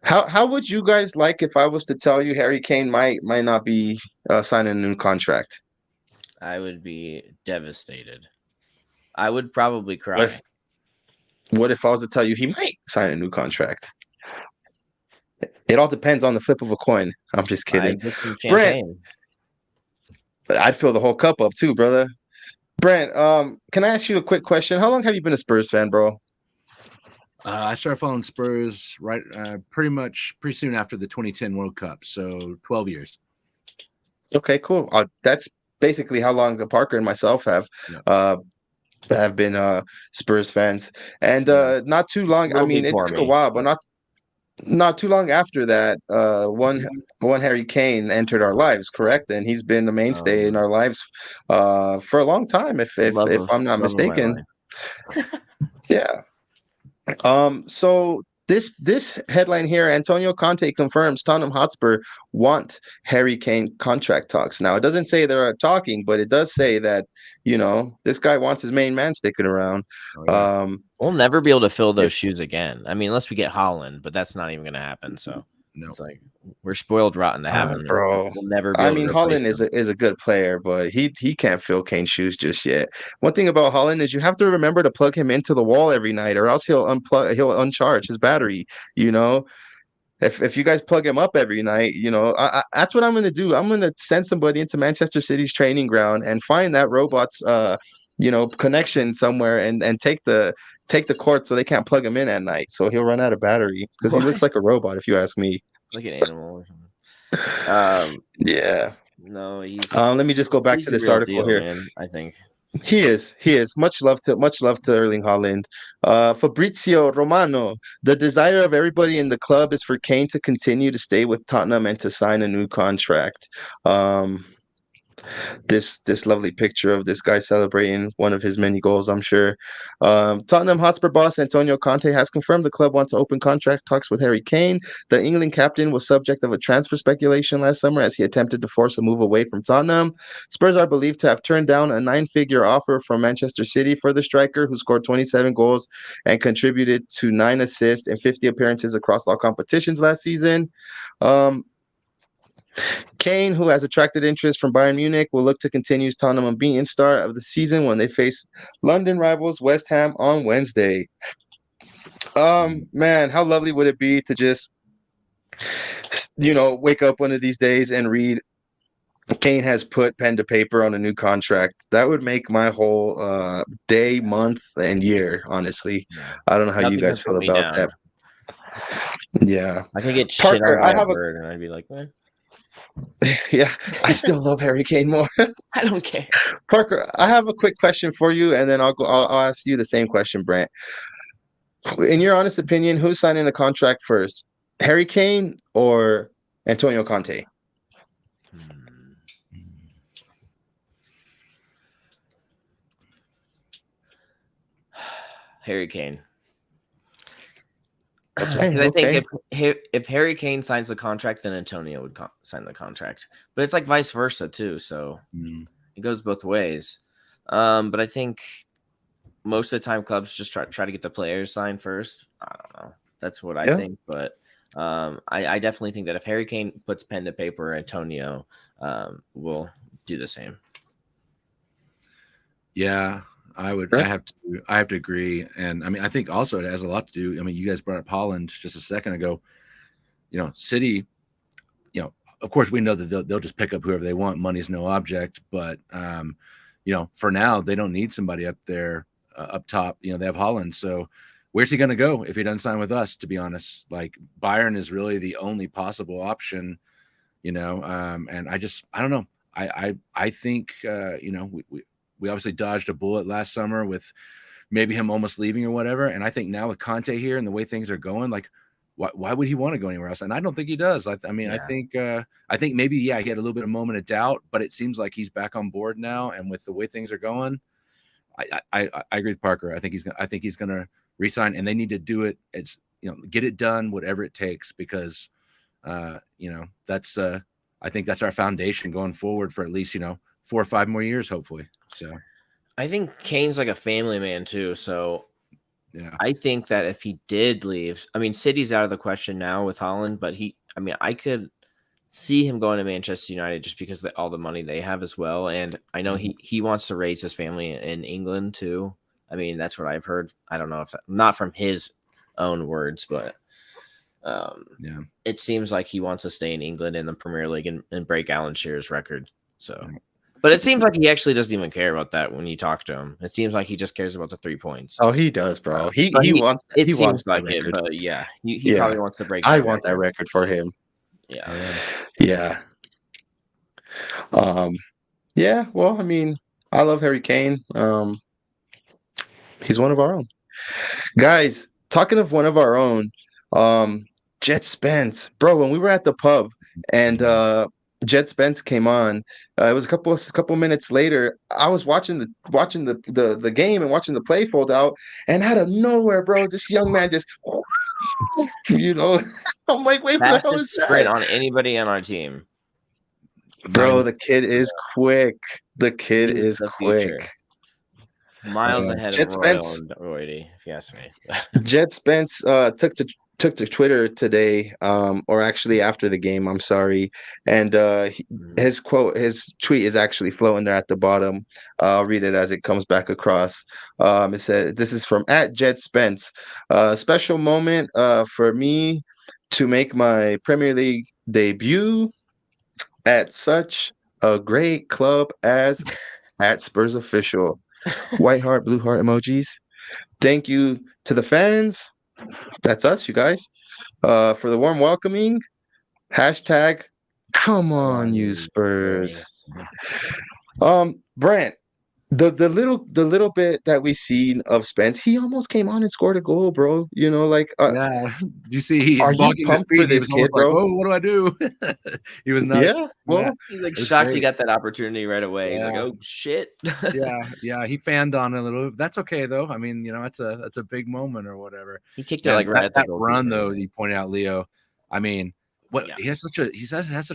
How would you guys like if I was to tell you Harry Kane might not be signing a new contract? I would be devastated. I would probably cry. What if I was to tell you he might sign a new contract? It all depends on the flip of a coin. I'm just kidding. Brent, I'd fill the whole cup up too, brother. Brent, can I ask you a quick question? How long have you been a Spurs fan, bro? I started following Spurs pretty soon after the 2010 World Cup, so 12 years. Okay, cool. That's basically how long Parker and myself have been Spurs fans, and not too long. I mean, it took a while, but not too long after that. One Harry Kane entered our lives, correct? And he's been the mainstay in our lives for a long time, if I'm not mistaken. Yeah. So this headline here, Antonio Conte confirms Tottenham Hotspur want Harry Kane contract talks. Now, it doesn't say they're talking, but it does say that, this guy wants his main man sticking around. We'll never be able to fill those shoes again. I mean, unless we get Haaland, but that's not even going to happen. So it's like we're spoiled rotten to have him, bro. We'll never be Haaland is a good player, but he can't fill Kane's shoes just yet. One thing about Haaland is you have to remember to plug him into the wall every night, or else he'll uncharge his battery. If you guys plug him up every night, that's what I'm going to do. I'm going to send somebody into Manchester City's training ground and find that robot's connection somewhere and take the court so they can't plug him in at night. So he'll run out of battery because he looks like a robot, if you ask me. Like an animal or something. Yeah. No, let me just go back to this article here. Man, I think. He is. He is. Much love to Erling Haaland. Fabrizio Romano. The desire of everybody in the club is for Kane to continue to stay with Tottenham and to sign a new contract. Um, this lovely picture of this guy celebrating one of his many goals, I'm sure. Tottenham Hotspur boss Antonio Conte has confirmed the club wants to open contract talks with Harry Kane. The England captain was subject of a transfer speculation last summer as he attempted to force a move away from Tottenham. Spurs are believed to have turned down a 9-figure offer from Manchester City for the striker, who scored 27 goals and contributed to 9 assists and 50 appearances across all competitions last season. Kane, who has attracted interest from Bayern Munich, will look to continue his Tottenham unbeaten start of the season when they face London rivals West Ham on Wednesday. Man, how lovely would it be to just, wake up one of these days and read Kane has put pen to paper on a new contract. That would make my whole day, month, and year, honestly. I don't know how you guys feel about that. Yeah. I can get shit on by a bird, and I'd be like, man. Yeah, I still love Harry Kane more. I don't care. Parker, I have a quick question for you, and then I'll ask you the same question, Brant. In your honest opinion, who's signing a contract first, Harry Kane or Antonio Conte? Harry Kane. Because I think if Harry Kane signs the contract, then Antonio would sign the contract. But it's like vice versa too, so it goes both ways. But I think most of the time clubs just try to get the players signed first. I don't know. That's what I think. But I definitely think that if Harry Kane puts pen to paper, Antonio will do the same. Yeah. I have to agree. And I mean, I think also it has a lot to do. I mean, you guys brought up Haaland just a second ago. City, of course we know that they'll just pick up whoever they want. Money's no object, but for now they don't need somebody up there up top. They have Haaland. So where's he going to go if he doesn't sign with us? To be honest, like Bayern is really the only possible option, and I don't know. I think, we obviously dodged a bullet last summer with maybe him almost leaving or whatever. And I think now with Conte here and the way things are going, like, why would he want to go anywhere else? And I don't think he does. I think maybe, he had a little bit of moment of doubt, but it seems like he's back on board now. And with the way things are going, I agree with Parker. I think he's going to resign, and they need to do it. It's, get it done, whatever it takes, because, that's, I think that's our foundation going forward for at least, 4 or 5 more years, hopefully. So I think Kane's like a family man too. So yeah, I think that if he did leave, I mean, City's out of the question now with Haaland, but I could see him going to Manchester United just because of all the money they have as well. And I know he wants to raise his family in England too. I mean, that's what I've heard. I don't know if not from his own words, but it seems like he wants to stay in England in the Premier League and break Alan Shearer's record. So. But it seems like he actually doesn't even care about that when you talk to him. It seems like he just cares about the 3 points. Oh, he does, bro. He wants. It he seems wants like it, but yeah, he probably wants to break. I want that record for him. Yeah. Yeah. Yeah. Well, I mean, I love Harry Kane. He's one of our own guys. Talking of one of our own, Jet Spence, bro. When we were at the pub and Jet Spence came on. It was a couple minutes later. I was watching the game and watching the play fold out, and out of nowhere, bro, this young man just, I'm like, wait, what the hell is sprint that? On anybody on our team, bro. The kid is quick. The kid is quick. Future. Miles ahead of Royal and Roydy, if you ask me. Jet Spence took to Twitter today, or actually after the game, I'm sorry. And his tweet is actually floating there at the bottom. I'll read it as it comes back across. It said, this is from @Jet Spence. Special moment for me to make my Premier League debut at such a great club as @Spurs Official. White heart, blue heart emojis. Thank you to the fans. That's us, you guys. For the warm welcoming. #come on, you Spurs. Brant, the little bit that we seen of Spence, he almost came on and scored a goal, bro. You know, like, Yeah. You see, he's are you bugging his pumped feet. for And he this was almost kid, like, bro? "Oh, what do I do?" He was nuts. Yeah, Yeah, well, He's like it was shocked he great. got that opportunity right away. He's like, Yeah, "Oh shit!" yeah. He fanned on it a little. That's okay though. I mean, that's a big moment or whatever. He kicked it like And right that at the run goalkeeper. though, that you pointed out, Leo. I mean, what Yeah, has such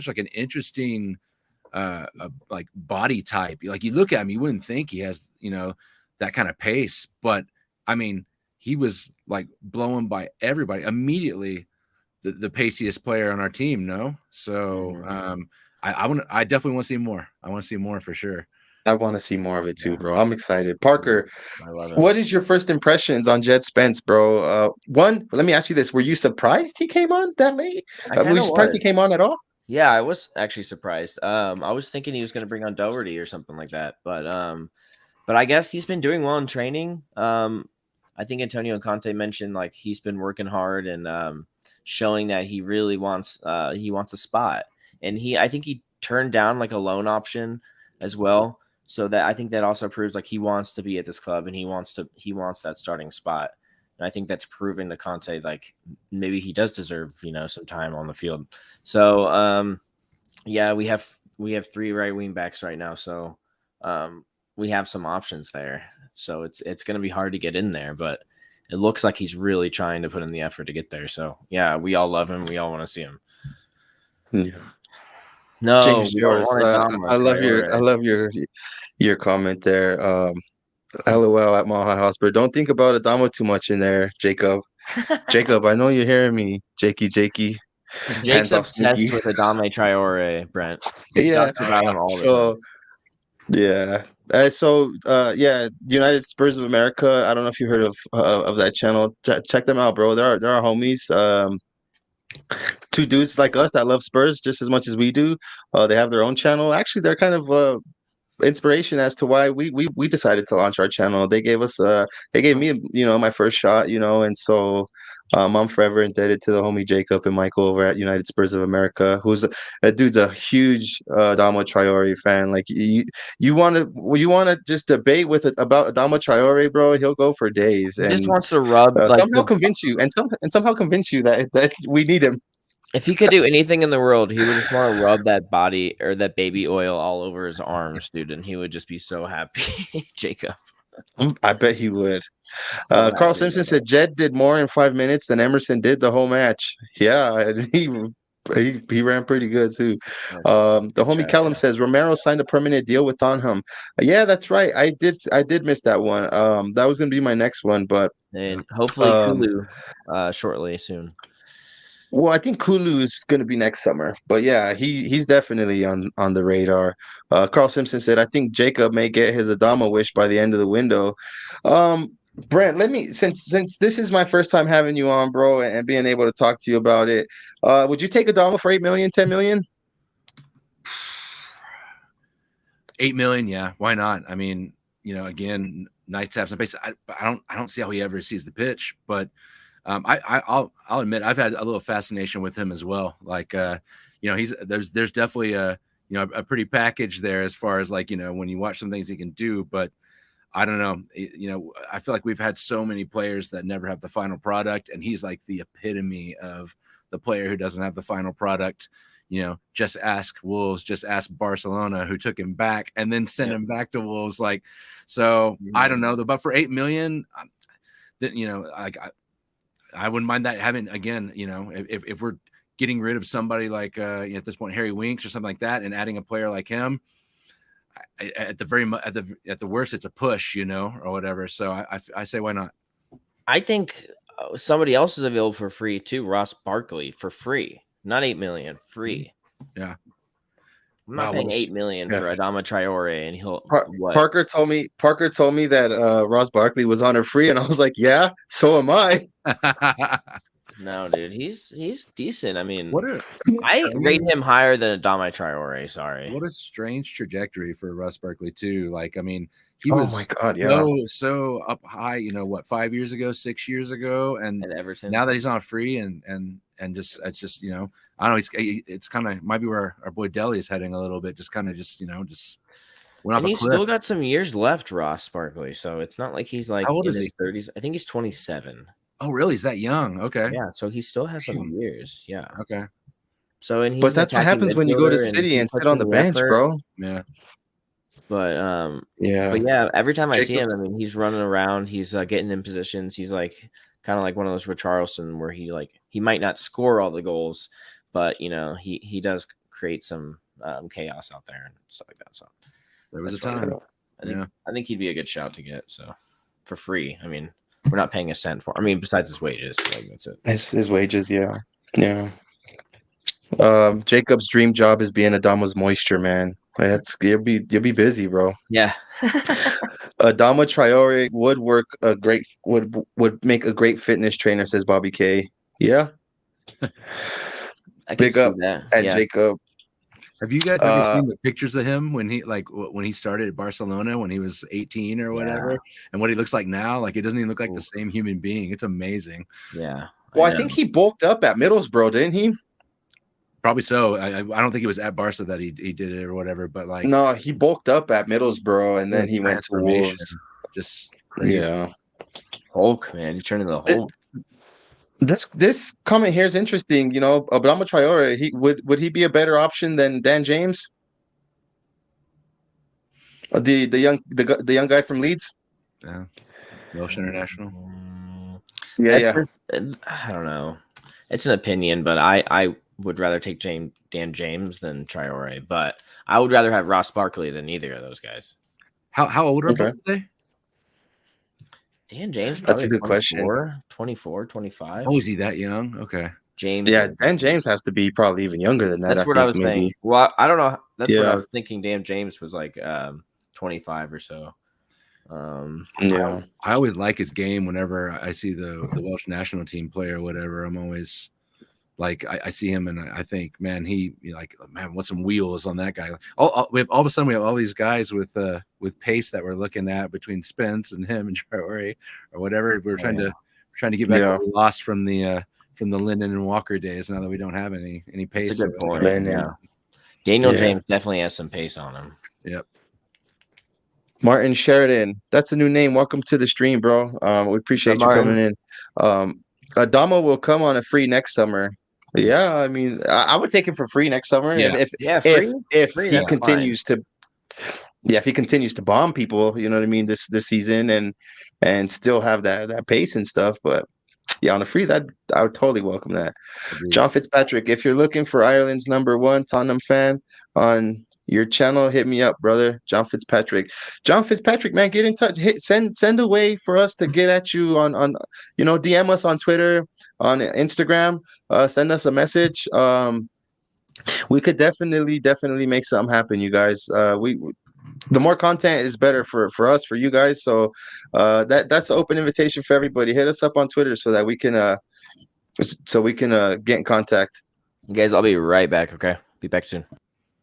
like an interesting like body type. Like you look at him, you wouldn't think he has that kind of pace, but I mean, he was like blown by everybody immediately. The paciest player on our team, no? So I definitely want to see more. I want to see more for sure. I want to see more of it too, yeah, bro. I'm excited. Parker, I love him. what is your first impressions on Jed Spence, bro? One, let me ask you this: were you surprised he came on that late? I Were kind you of surprised he was. came on at all? Yeah, I was actually surprised. I was thinking he was going to bring on Doherty or something like that, but I guess he's been doing well in training. I think Antonio Conte mentioned like he's been working hard and showing that he really wants a spot. And I think he turned down like a loan option as well. So that I think that also proves like he wants to be at this club and he wants that starting spot. And I think that's proving to Conte like maybe he does deserve, some time on the field. So yeah, we have 3 right wing backs right now. So we have some options there. So it's going to be hard to get in there, but it looks like he's really trying to put in the effort to get there. So yeah, we all love him. We all want to see him. Yeah. No, James we don't Joris, want Adama I love Traore. your comment there. LOL at Mile High Hospital. Don't think about Adama too much in there, Jacob. Jacob, I know you're hearing me. Jakey. Jake's Hands off obsessed Sneaky. with Adama Traore, Brent. He Yeah. talks about him all the time. So yeah. Yeah, United Spurs of America. I don't know if you heard of that channel. Check them out, bro. There are homies. Two dudes like us that love Spurs just as much as we do. They have their own channel. Actually, they're kind of inspiration as to why we decided to launch our channel. They gave me my first shot, and so I'm forever indebted to the homie Jacob and Michael over at United Spurs of America, who's that dude's a huge Adama Traore fan. Like you want to just debate with it about Adama Traore, bro. He'll go for days He just and wants to rub like somehow convince you and somehow convince you that we need him. if he could do anything in the world, he would just want to rub that body or that baby oil all over his arms, dude, and he would just be so happy. Jacob. I bet he would. So Carl happy Simpson about that. said Jed did more in 5 minutes than Emerson did the whole match. Yeah, and he ran pretty good too. The Good homie chat, Callum yeah. says Romero signed a permanent deal with Tottenham. Yeah, that's right. I did miss that one. That was gonna be my next one, but And hopefully um, Kulu shortly soon. well, I think Kulu is going to be next summer, but yeah, he's definitely on the radar. Carl Simpson said, "I think Jacob may get his Adama wish by the end of the window." Brent, let me since this is my first time having you on, bro, and being able to talk to you about it. Would you take Adama for 8 million, 10 million? 8 million, yeah, why not? I mean, again, nice to have some pace. I don't see how he ever sees the pitch, but I'll admit I've had a little fascination with him as well. Like there's definitely a pretty package there as far as like when you watch some things he can do, but I don't know. I feel like we've had so many players that never have the final product, and he's like the epitome of the player who doesn't have the final product. Just ask Wolves, just ask Barcelona, who took him back and then sent him back to Wolves. Like, so I don't know. But for 8 million, that I wouldn't mind that having again. If we're getting rid of somebody like at this point Harry Winks or something like that, and adding a player like him. At the worst, it's a push, or whatever. So I say, why not? I think somebody else is available for free too. Ross Barkley for free, not 8 million, free. Yeah, I'm not paying 8 million for Adama Traore, and he'll what? Parker told me that Ross Barkley was on her free, and I was like, yeah, so am I. No, dude, he's decent. I mean, I rate him higher than Adama Traore. Sorry. What a strange trajectory for Russ Barkley too. Like, I mean, he Oh was my God, yeah. so up high. 5 years ago, 6 years ago, and ever since now that he's on free and just it's just I don't know. It's kind of might be where our boy Deli is heading a little bit. Just kind of just Went off And a he's cliff. still got some years left, Ross Barkley. So it's not like he's like How old in is his he? 30s. I think he's 27. Oh, really? He's that young? Okay. Yeah, so he still has some years. Yeah. Okay. So and he's But an that's what attacking happens when you go to midfielder, and City he and sit puts on in the the bench, effort. bro. Yeah. But Yeah. yeah, every time I see him, Jacobs. I mean, he's running around, he's getting in positions. He's like kind of like one of those Richarlison where he might not score all the goals, but he does create some chaos out there and stuff like that. So There was a that's why time. I think he'd be a good shout to get. So for free, I mean, we're not paying a cent for. I mean, besides his wages, like that's it. His wages, yeah. Jacob's dream job is being Adama's moisture, man. You'll be busy, bro. Yeah. Adama Traore would make a great fitness trainer, says Bobby K. Yeah. I can Big see up that. at Yeah. Jacob. Have you seen the pictures of him when he started at Barcelona when he was 18 or whatever, and what he looks like now? Like, it doesn't even look like the same human being. It's amazing. Yeah. Well, I think he bulked up at Middlesbrough, didn't he? Probably so. I don't think it was at Barca that he did it or whatever, but like, no, he bulked up at Middlesbrough and then he went to Wolves. Just crazy. Yeah. Hulk, man, he turned into the Hulk. This comment here is interesting. Adama Traore, would he be a better option than Dan James? The young guy from Leeds? Yeah. Welsh International. Yeah. I don't know. It's an opinion, but I would rather take Dan James than Traore, but I would rather have Ross Barkley than either of those guys. How old are they? Dan James, that's a good question. 24, 25. Oh, is he that young? Okay. James. Yeah, Dan James has to be probably even younger than that. That's what I was saying. Well, I don't know. That's what I was thinking. Dan James was like 25 or so. Yeah. I always like his game whenever I see the Welsh national team play or whatever. I'm always like, I see him and I think, man, what some wheels on that guy. All of a sudden we have all these guys with pace that we're looking at between Spence and him and Traore or whatever. We're trying to get back what we lost from the Linden and Walker days. Now that we don't have any pace. That's a good point. Daniel James definitely has some pace on him. Yep. Martin Sheridan, that's a new name. Welcome to the stream, bro. We appreciate you coming in. Adama will come on a free next summer. Yeah, I mean, I would take him for free next summer. Yeah. And if he continues to, if he continues to bomb people, you know what I mean, this season and still have that pace and stuff. But yeah, on a free, that I would totally welcome that. Agreed. John Fitzpatrick, if you're looking for Ireland's #1 Tottenham fan on your channel, hit me up, brother. John Fitzpatrick, man, get in touch. Send a way for us to get at you on DM us on Twitter, on Instagram. Send us a message. We could definitely make something happen, you guys. The more content is better for us, for you guys. So that's an open invitation for everybody. Hit us up on Twitter so that we can get in contact. You guys, I'll be right back. Okay, be back soon.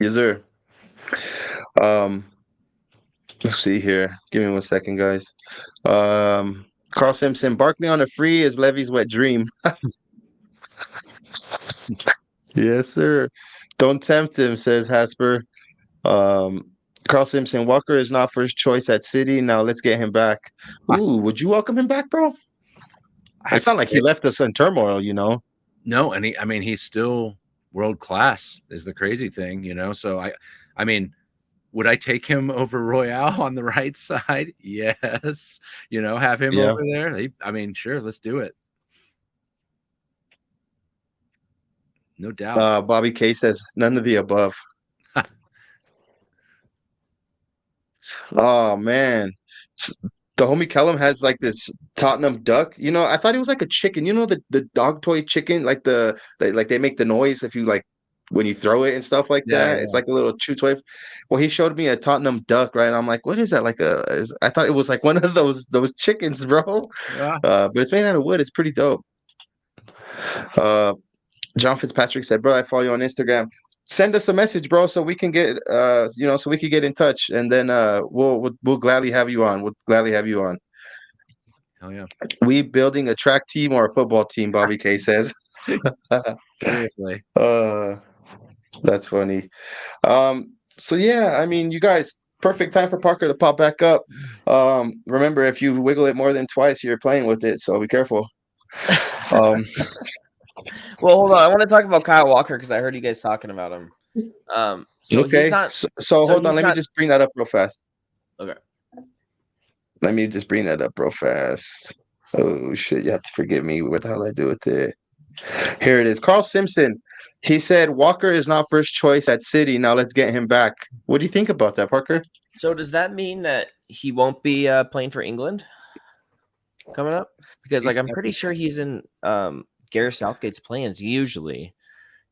Yes, sir. Let's see here. Give me 1 second, guys. Carl Simpson, Barkley on a free is Levy's wet dream. Yes, sir. Don't tempt him, says Hasper. Carl Simpson, Walker is not first choice at City. Now let's get him back. Ooh, would you welcome him back, bro? It's not like he left us in turmoil, No, and he's still world class is the crazy thing, So I mean, would I take him over Royale on the right side? Yes. Have him over there. Sure, let's do it. No doubt. Bobby K says none of the above. Oh man. The homie Kellum has like this Tottenham duck. I thought it was like a chicken. The dog toy chicken, like they make the noise if you like when you throw it and stuff like that. Yeah. It's like a little chew toy. Well, he showed me a Tottenham duck, right? I'm like, what is that? I thought it was like one of those chickens, bro. Yeah. But it's made out of wood. It's pretty dope. John Fitzpatrick said, bro, I follow you on Instagram. Send us a message, bro, so we can get so we can get in touch, and then we'll gladly have you on. Oh yeah. We building a track team or a football team, Bobby K says. Seriously. That's funny. So yeah, I mean, you guys, perfect time for Parker to pop back up. Remember, if you wiggle it more than twice, you're playing with it, so be careful. Well, hold on. I want to talk about Kyle Walker because I heard you guys talking about him. So okay. he's not. So hold on. Let me just bring that up real fast. Okay. Let me just bring that up real fast. Oh shit! You have to forgive me. What the hell I do with it? Here it is. Carl Simpson. He said Walker is not first choice at City. Now let's get him back. What do you think about that, Parker? So does that mean that he won't be playing for England coming up? Because like I'm pretty sure he's in Gareth Southgate's plans usually.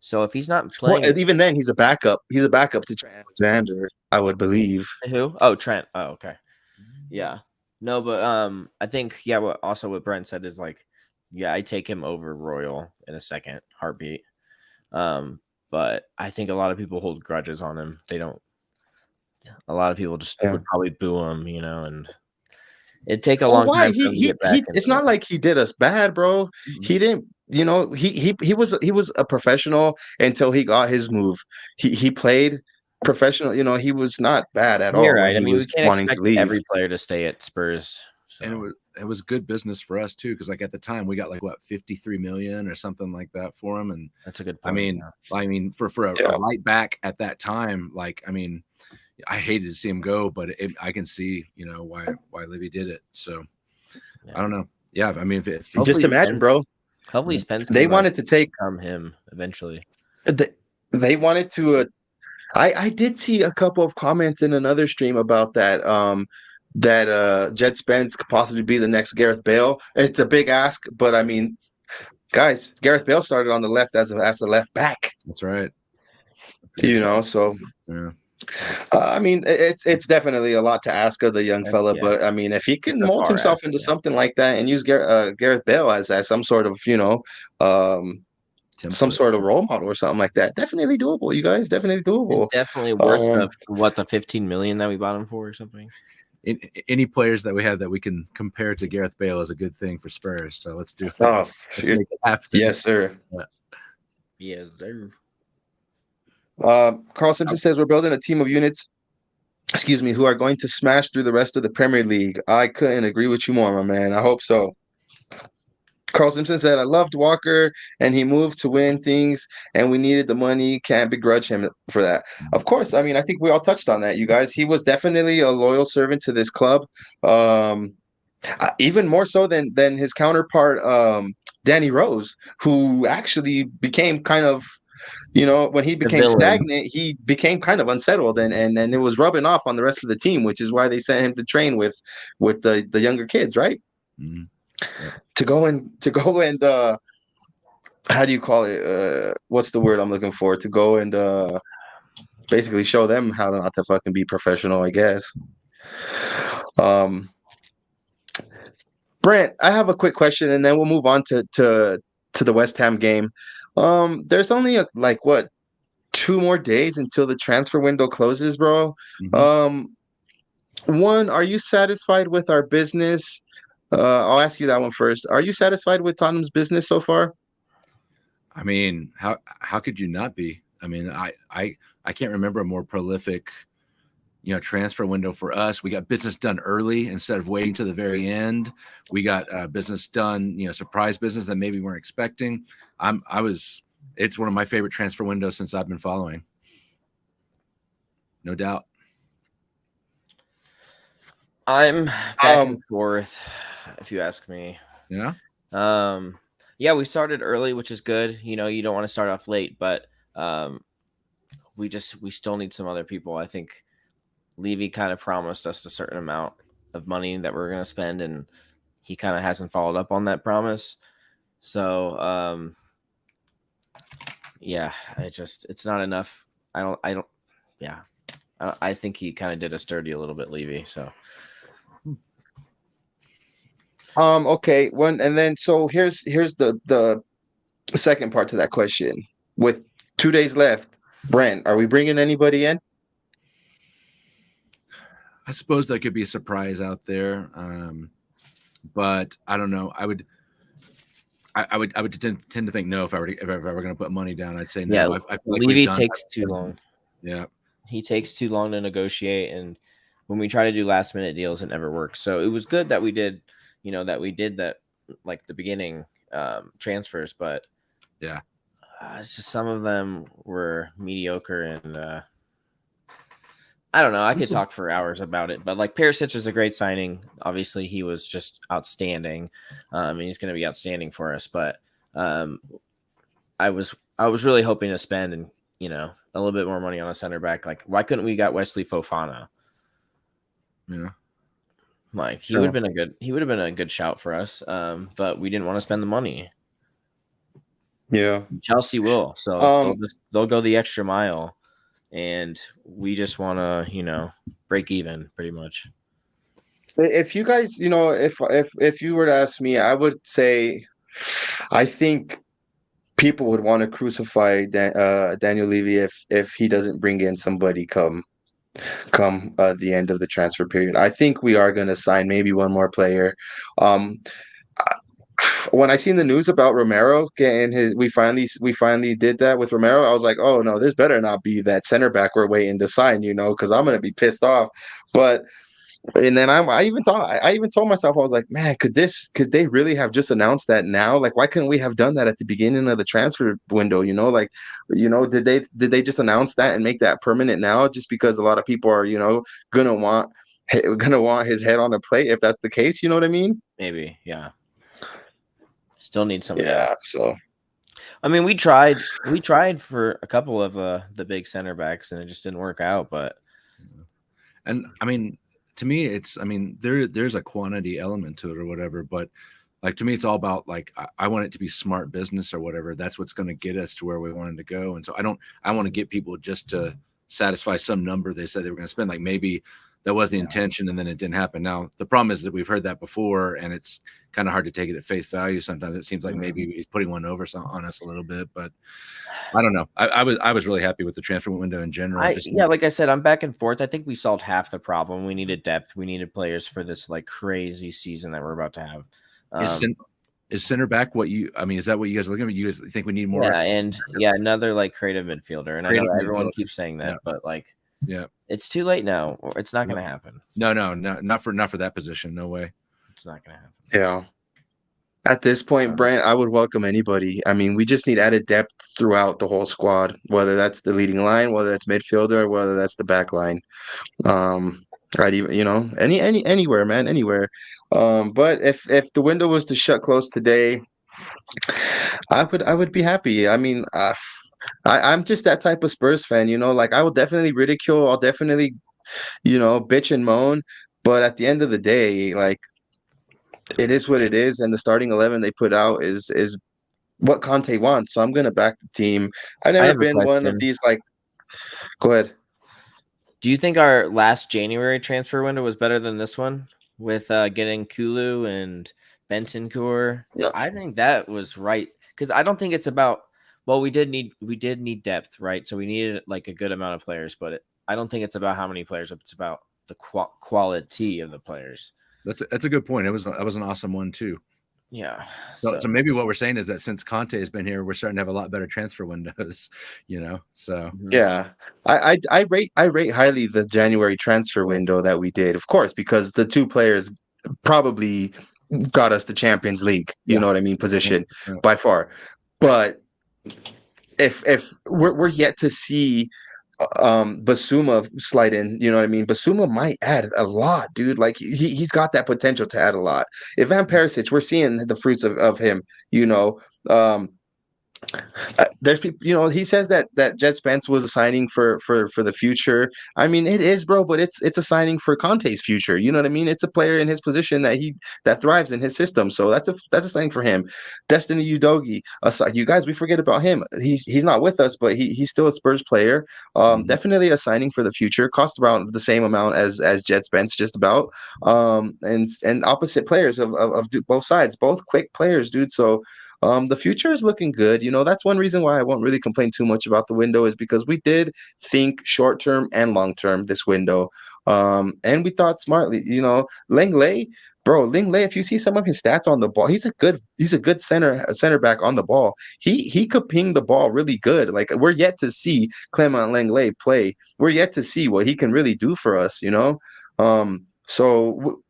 So if he's not playing, well, even then he's a backup. He's a backup to Trent Alexander, I would believe. Who? Oh, Trent. Oh, okay. Yeah. No, but I think what Brent said is like, yeah, I take him over Royal in a second heartbeat. But I think a lot of people hold grudges on him. They don't. A lot of people just would probably boo him, you know, and it'd take a long time for him to get back. It's not like he did us bad, bro. Mm-hmm. He didn't. You know, he was a professional until he got his move. He played professional. You know, he was not bad at all. You're right. I mean, we can't expect every player to stay at Spurs. So. And it was good business for us too, because like at the time we got like what 53 million or something like that for him, and that's a good point. I mean, for a right back at that time, like I mean, I hated to see him go, but I can see why Livy did it. So I don't know. Yeah, I mean, if just imagine, bro. Hopefully, Spence. They wanted to take him eventually. They wanted to. I did see a couple of comments in another stream about that. That Jed Spence could possibly be the next Gareth Bale. It's a big ask, but I mean, guys, Gareth Bale started on the left as the left back. That's right. You know, so yeah. I mean, it's definitely a lot to ask of the young fella, but I mean, if he can mold himself into something like that and use Gareth Bale as some sort of some sort of role model or something like that, definitely doable. You guys, definitely doable. It's definitely worth the 15 million that we bought him for or something. Any players that we have that we can compare to Gareth Bale is a good thing for Spurs. So let's do it. Let's make it happen. Yes, sir. Yes, sir. Carl Simpson says we're building a team of units, who are going to smash through the rest of the Premier League. I couldn't agree with you more, my man. I hope so. Carl Simpson said, I loved Walker and he moved to win things and we needed the money. Can't begrudge him for that. Of course. I mean, I think we all touched on that, you guys. He was definitely a loyal servant to this club. Even more so than his counterpart, Danny Rose, who actually became kind of, when he became stagnant, he became kind of unsettled and it was rubbing off on the rest of the team, which is why they sent him to train with the younger kids, right? Mm-hmm. Yeah. To go and how do you call it? What's the word I'm looking for? To go and basically show them how not to fucking be professional, I guess. Brent, I have a quick question, and then we'll move on to the West Ham game. There's only 2 more days until the transfer window closes, bro. Mm-hmm. One, are you satisfied with our business? I'll ask you that one first. Are you satisfied with Tottenham's business so far? I mean, how could you not be? I mean, I can't remember a more prolific, transfer window for us. We got business done early instead of waiting to the very end. We got business done, surprise business that maybe we weren't expecting. It's one of my favorite transfer windows since I've been following. No doubt. I'm back and forth, if you ask me. Yeah. Yeah, we started early, which is good. You don't want to start off late, but we still need some other people. I think Levy kind of promised us a certain amount of money that we're going to spend, and he kind of hasn't followed up on that promise. So, yeah, it's not enough. I think he kind of did us dirty a little bit, Levy. So. Okay. So here's the second part to that question. With 2 days left, Brent, are we bringing anybody in? I suppose that could be a surprise out there, but I don't know. I would tend to think no. If I were going to put money down, I'd say no. Yeah, I feel like Levy takes too long. Yeah, he takes too long to negotiate, and when we try to do last minute deals, it never works. So it was good that we did, that like the beginning transfers, but yeah, it's just some of them were mediocre, and I don't know. I could talk for hours about it, but like Perisic is a great signing. Obviously, he was just outstanding, and he's going to be outstanding for us. But I was really hoping to spend a little bit more money on a center back. Like, why couldn't we got Wesley Fofana? Yeah, like he would have been a good shout for us. But we didn't want to spend the money. Yeah, Chelsea will, so they'll go the extra mile, and we just want to break even pretty much. If you guys, if you were to ask me, I would say I think people would want to crucify Daniel Levy if he doesn't bring in somebody come the end of the transfer period. I think we are going to sign maybe one more player. When I seen the news about Romero getting we finally did that with Romero. I was like, oh no, this better not be that center back we're waiting to sign, because I'm gonna be pissed off. But and then I even told myself, I was like, man, could they really have just announced that now? Like, why couldn't we have done that at the beginning of the transfer window? Did they just announce that and make that permanent now? Just because a lot of people are gonna want his head on a plate if that's the case. You know what I mean? Maybe, yeah. Still need somebody. Yeah. So, I mean, we tried for a couple of the big center backs, and it just didn't work out. But, and I mean, to me, there's a quantity element to it or whatever, but like to me, it's all about like I want it to be smart business or whatever. That's what's going to get us to where we wanted to go. And so I want to get people just to satisfy some number they said they were going to spend. Like maybe that was the intention and then it didn't happen. Now the problem is that we've heard that before, and it's kind of hard to take it at face value. Sometimes it seems like maybe he's putting one over on us a little bit, but I don't know. I was really happy with the transfer window in general. Like I said, I'm back and forth. I think we solved half the problem. We needed depth. We needed players for this like crazy season that we're about to have. Is center back is that what you guys are looking at? You guys think we need more? Yeah, and another like creative midfielder. And I know everyone keeps saying that, but like, it's too late now. It's not going to happen. No, not for that position. No way. It's not going to happen. Yeah. At this point, Brent, I would welcome anybody. I mean, we just need added depth throughout the whole squad, whether that's the leading line, whether that's midfielder, or whether that's the back line. Right, even anywhere, man, anywhere. But if the window was to shut close today, I would be happy. I mean, I'm just that type of Spurs fan, like I will definitely ridicule, I'll definitely, bitch and moan, but at the end of the day, like it is what it is, and the starting 11 they put out is what Conte wants. So I'm gonna back the team. I've never been one of these like. Go ahead. Do you think our last January transfer window was better than this one with getting Kulu and Bentancur? Yeah. I think that was right, because I don't think it's about. Well, we did need depth, right? So we needed like a good amount of players, but I don't think it's about how many players. It's about the quality of the players. That's a good point. That was an awesome one too. Yeah. So maybe what we're saying is that since Conte has been here, we're starting to have a lot better transfer windows. So yeah, I rate highly the January transfer window that we did, of course, because the two players probably got us the Champions League. You know what I mean? Position by far, but if we're yet to see Basuma slide in, you know what I mean? Basuma might add a lot, dude. Like he's got that potential to add a lot. If Van Perisic, we're seeing the fruits of him, there's people, he says that Jet Spence was a signing for the future. I mean, it is, bro, but it's a signing for Conte's future. You know what I mean? It's a player in his position that thrives in his system. So that's a signing for him. Destiny Udogie, you guys, we forget about him. He's not with us, but he's still a Spurs player. Definitely a signing for the future. Cost around the same amount as Jet Spence, just about. And opposite players of both sides, both quick players, dude. So. The future is looking good. That's one reason why I won't really complain too much about the window, is because we did think short term and long term this window. And we thought smartly. Lenglet, if you see some of his stats on the ball, he's a good center back on the ball. He could ping the ball really good. Like, we're yet to see Clement Lenglet play. We're yet to see what he can really do for us, So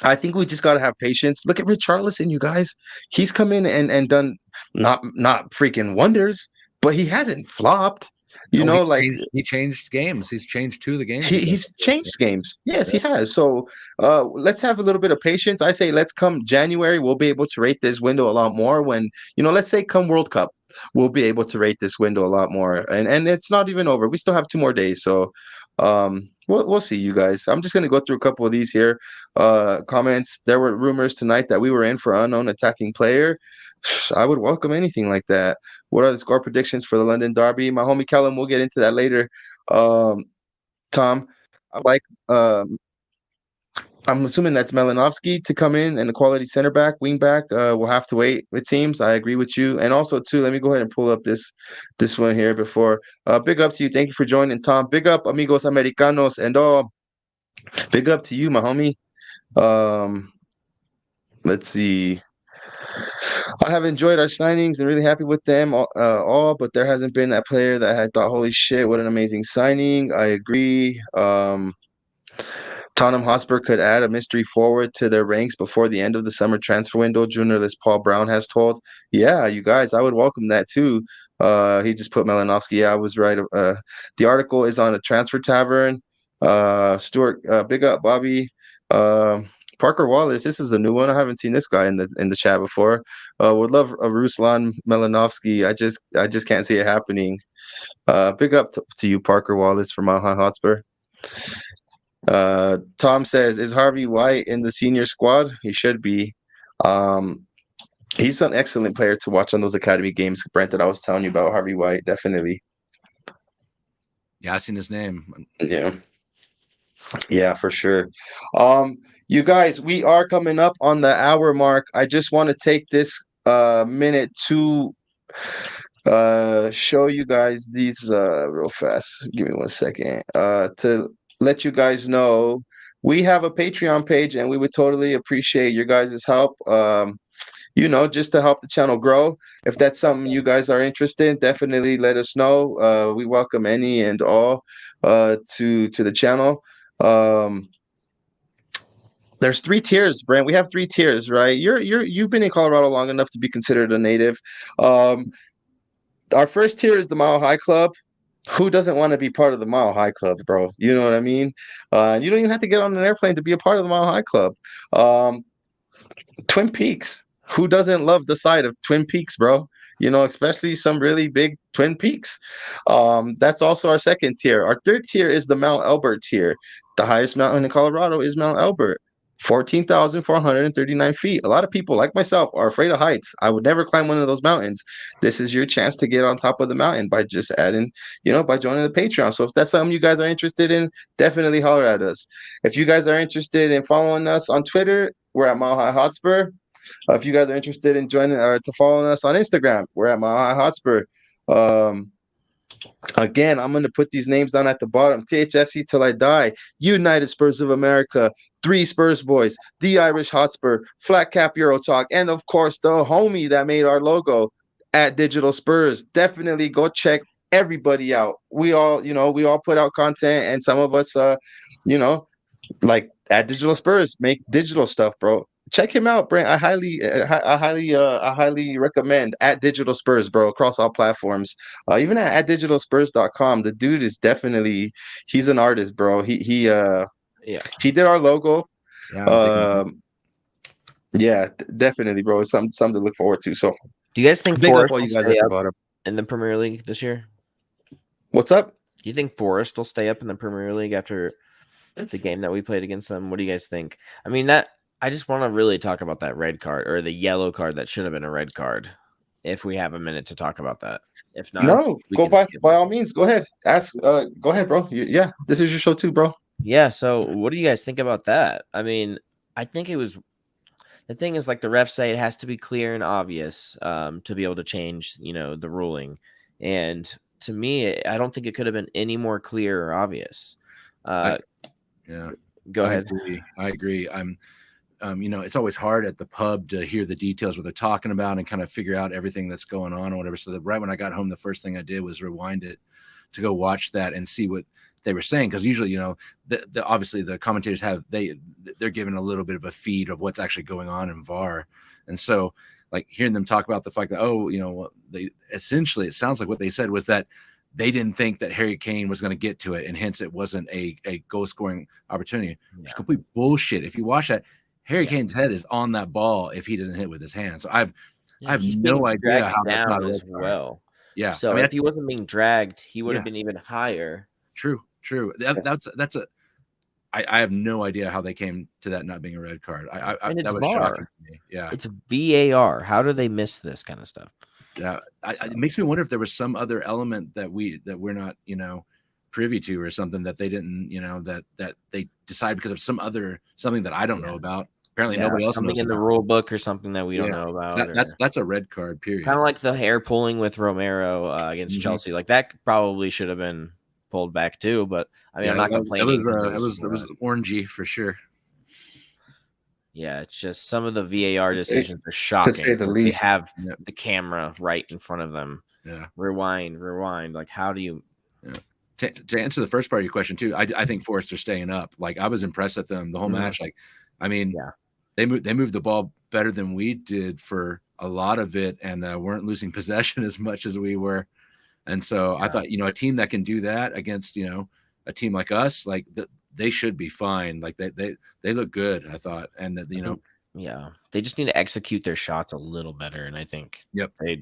I think we just gotta have patience. Look at Richarlison, you guys. He's come in and done not freaking wonders, but he hasn't flopped. You No, know, like he changed games. He's changed 2 of the games he's changed games. Yes, he has. So let's have a little bit of patience. I say let's come January, we'll be able to rate this window a lot more. When, let's say come World Cup, we'll be able to rate this window a lot more. And it's not even over. We still have 2 more days. So we'll see, you guys. I'm just gonna go through a couple of these here. Comments. There were rumors tonight that we were in for unknown attacking player. I would welcome anything like that. What are the score predictions for the London Derby? My homie Callum, we'll get into that later. Tom, I like. I'm assuming that's Melanovsky to come in and the quality center back, wing back. We'll have to wait. It seems. I agree with you. And also too, let me go ahead and pull up this one here before. Big up to you. Thank you for joining, Tom. Big up, amigos americanos, and all. Big up to you, my homie. Let's see. I have enjoyed our signings and really happy with them all, but there hasn't been that player that I thought, holy shit, what an amazing signing. I agree. Tottenham Hotspur could add a mystery forward to their ranks before the end of the summer transfer window, journalist Paul Brown has told. Yeah, you guys, I would welcome that too. He just put Melanovsky. Yeah, I was right. The article is on a transfer tavern. Stuart, big up, Bobby. Parker Wallace, this is a new one. I haven't seen this guy in the chat before. Would love a Ruslan Melanovsky. I just can't see it happening. Big up to you, Parker Wallace from Mile High Hotspur. Tom says, is Harvey White in the senior squad? He should be. He's an excellent player to watch on those academy games, Brent, that I was telling you about. Harvey White, definitely. Yeah, I've seen his name. Yeah, for sure. You guys, we are coming up on the hour mark. I just want to take this minute to show you guys these real fast. Give me 1 second. To let you guys know, we have a Patreon page and we would totally appreciate your guys' help. Just to help the channel grow. If that's something you guys are interested in, definitely let us know. We welcome any and all to the channel. There's 3 tiers, Brent. We have 3 tiers, right? You've been in Colorado long enough to be considered a native. Our first tier is the Mile High Club. Who doesn't want to be part of the Mile High Club, bro? You know what I mean? You don't even have to get on an airplane to be a part of the Mile High Club. Twin Peaks. Who doesn't love the sight of Twin Peaks, bro? Especially some really big Twin Peaks. That's also our second tier. Our third tier is the Mount Elbert tier. The highest mountain in Colorado is Mount Elbert. 14,439 feet. A lot of people, like myself, are afraid of heights. I would never climb one of those mountains. This is your chance to get on top of the mountain by just adding, by joining the Patreon. So if that's something you guys are interested in, definitely holler at us. If you guys are interested in following us on Twitter, we're at Mile High Hotspur. If you guys are interested in joining or to following us on Instagram, we're at Mile High Hotspur. Again, I'm going to put these names down at the bottom. THFC Till I Die, United Spurs of America, 3 Spurs Boys, The Irish Hotspur, Flat Cap Euro Talk, and of course, the homie that made our logo at Digital Spurs. Definitely go check everybody out. We all put out content, and some of us, like at Digital Spurs, make digital stuff, bro. Check him out, Brent. I highly recommend at Digital Spurs, bro, across all platforms. Even at digitalspurs.com, the dude is he's an artist, bro. He did our logo. Yeah, definitely, bro. It's something to look forward to. So, do you guys think big Forrest up all you guys at the bottom in the Premier League this year? What's up? Do you think Forrest will stay up in the Premier League after the game that we played against them? What do you guys think? I mean, I just want to really talk about that red card or the yellow card that should have been a red card. If we have a minute to talk about that, if not, no, go by all means. Go ahead, ask. Go ahead, bro. Yeah, this is your show too, bro. Yeah. So, what do you guys think about that? I mean, I think it was. The thing is, like the refs say, it has to be clear and obvious to be able to change, the ruling. And to me, I don't think it could have been any more clear or obvious. Yeah. Go ahead. I agree. It's always hard at the pub to hear the details what they're talking about and kind of figure out everything that's going on or whatever. So right when I got home, the first thing I did was rewind it to go watch that and see what they were saying, because usually, obviously the commentators they're given a little bit of a feed of what's actually going on in VAR, and so like hearing them talk about the fact that they essentially, it sounds like what they said was that they didn't think that Harry Kane was going to get to it, and hence it wasn't a goal scoring opportunity. It's complete bullshit. If you watch that, Harry Kane's head is on that ball if he doesn't hit with his hand. So I have no idea how that's not a red card. Well. Yeah. So if he wasn't being dragged, he would have been even higher. True. I have no idea how they came to that not being a red card. That was shocking to me. Yeah. It's VAR. How do they miss this kind of stuff? Yeah. It makes me wonder if there was some other element that we're not, privy to, or something that they didn't, that they decide because of something that I don't know about. Apparently nobody else something knows in the rule book or something that we don't know about. That's a red card, period. Kind of like the hair pulling with Romero against Chelsea. Like that probably should have been pulled back too. But I mean, I'm not complaining. It was orangey for sure. Yeah, it's just some of the VAR decisions are shocking. To say the least. They have the camera right in front of them. Yeah. Rewind. Like, how do you? Yeah. To answer the first part of your question too, I think Forest's staying up. Like, I was impressed with them the whole match. Like, I mean, they moved the ball better than we did for a lot of it, and weren't losing possession as much as we were. And so I thought, a team that can do that against, a team like us, like they should be fine. Like they look good, I thought. And that, they just need to execute their shots a little better. And I think they,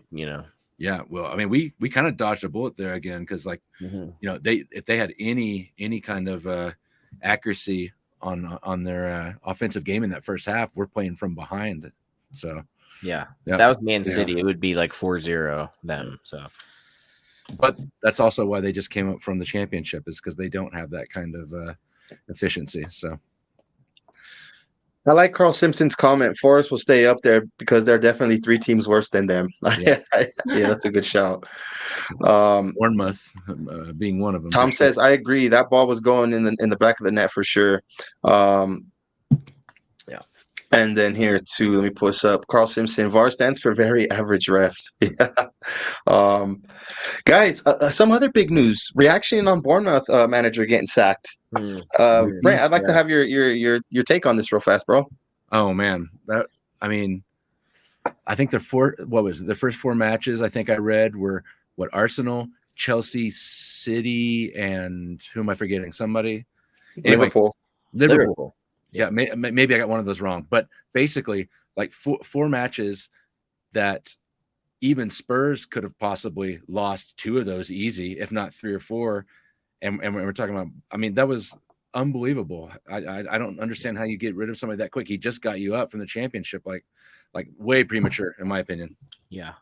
Yeah, well, I mean, we kind of dodged a bullet there again, because like, if they had any kind of accuracy on their offensive game in that first half, we're playing from behind. So if that was Man City, it would be like 4-0 them. So, but that's also why they just came up from the championship, is because they don't have that kind of efficiency. So I like Carl Simpson's comment. Forest will stay up there because there are definitely 3 teams worse than them. Yeah, that's a good shout. Bournemouth being one of them. Tom says, I agree. That ball was going in the back of the net for sure. And then here too, let me pull this up. Carl Simpson, VAR stands for very average refs. Guys, some other big news. Reaction on Bournemouth manager getting sacked. Brent, I'd like to have your take on this real fast, bro. Oh man, I think the first 4 matches I think I read were Arsenal, Chelsea, City, and who am I forgetting? Somebody. Anyway, Liverpool. Yeah, maybe I got one of those wrong, but basically, like 4 matches that even Spurs could have possibly lost 2 of those easy, if not 3 or 4. And we're talking about, I mean, that was unbelievable. I don't understand how you get rid of somebody that quick. He just got you up from the championship, like way premature, in my opinion. Yeah,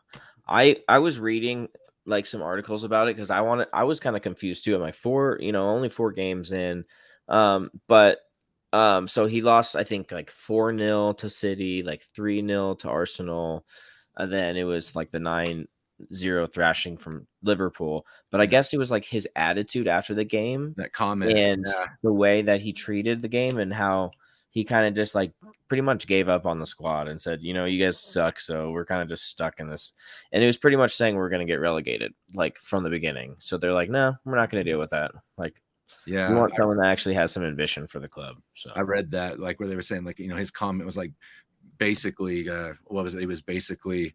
I was reading like some articles about it because I was kind of confused too. I'm like only 4 games in, but. So he lost, I think, like 4-0 to City, like 3-0 to Arsenal, and then it was like the 9-0 thrashing from Liverpool. But I guess it was like his attitude after the game, that comment, and the way that he treated the game, and how he kind of just like pretty much gave up on the squad and said, you guys suck, so we're kind of just stuck in this. And it was pretty much saying we're going to get relegated, like from the beginning. So they're like, no, we're not going to deal with that. Like. Yeah, you want someone that actually has some ambition for the club. So I read that, like, where they were saying, like, his comment was like basically what was it? He was basically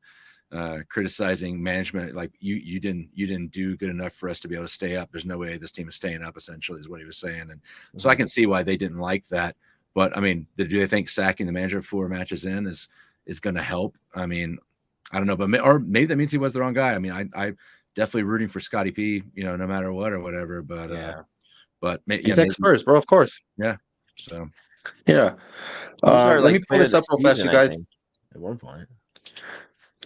criticizing management, like you didn't do good enough for us to be able to stay up. There's no way this team is staying up, essentially, is what he was saying. And so I can see why they didn't like that. But I mean, do they think sacking the manager 4 matches in is going to help? I mean, I don't know, but maybe that means he was the wrong guy. I mean, I definitely rooting for Scotty P, no matter what or whatever. But But he's Spurs, bro, of course. Yeah. So let me pull this up real fast, you guys. At one point.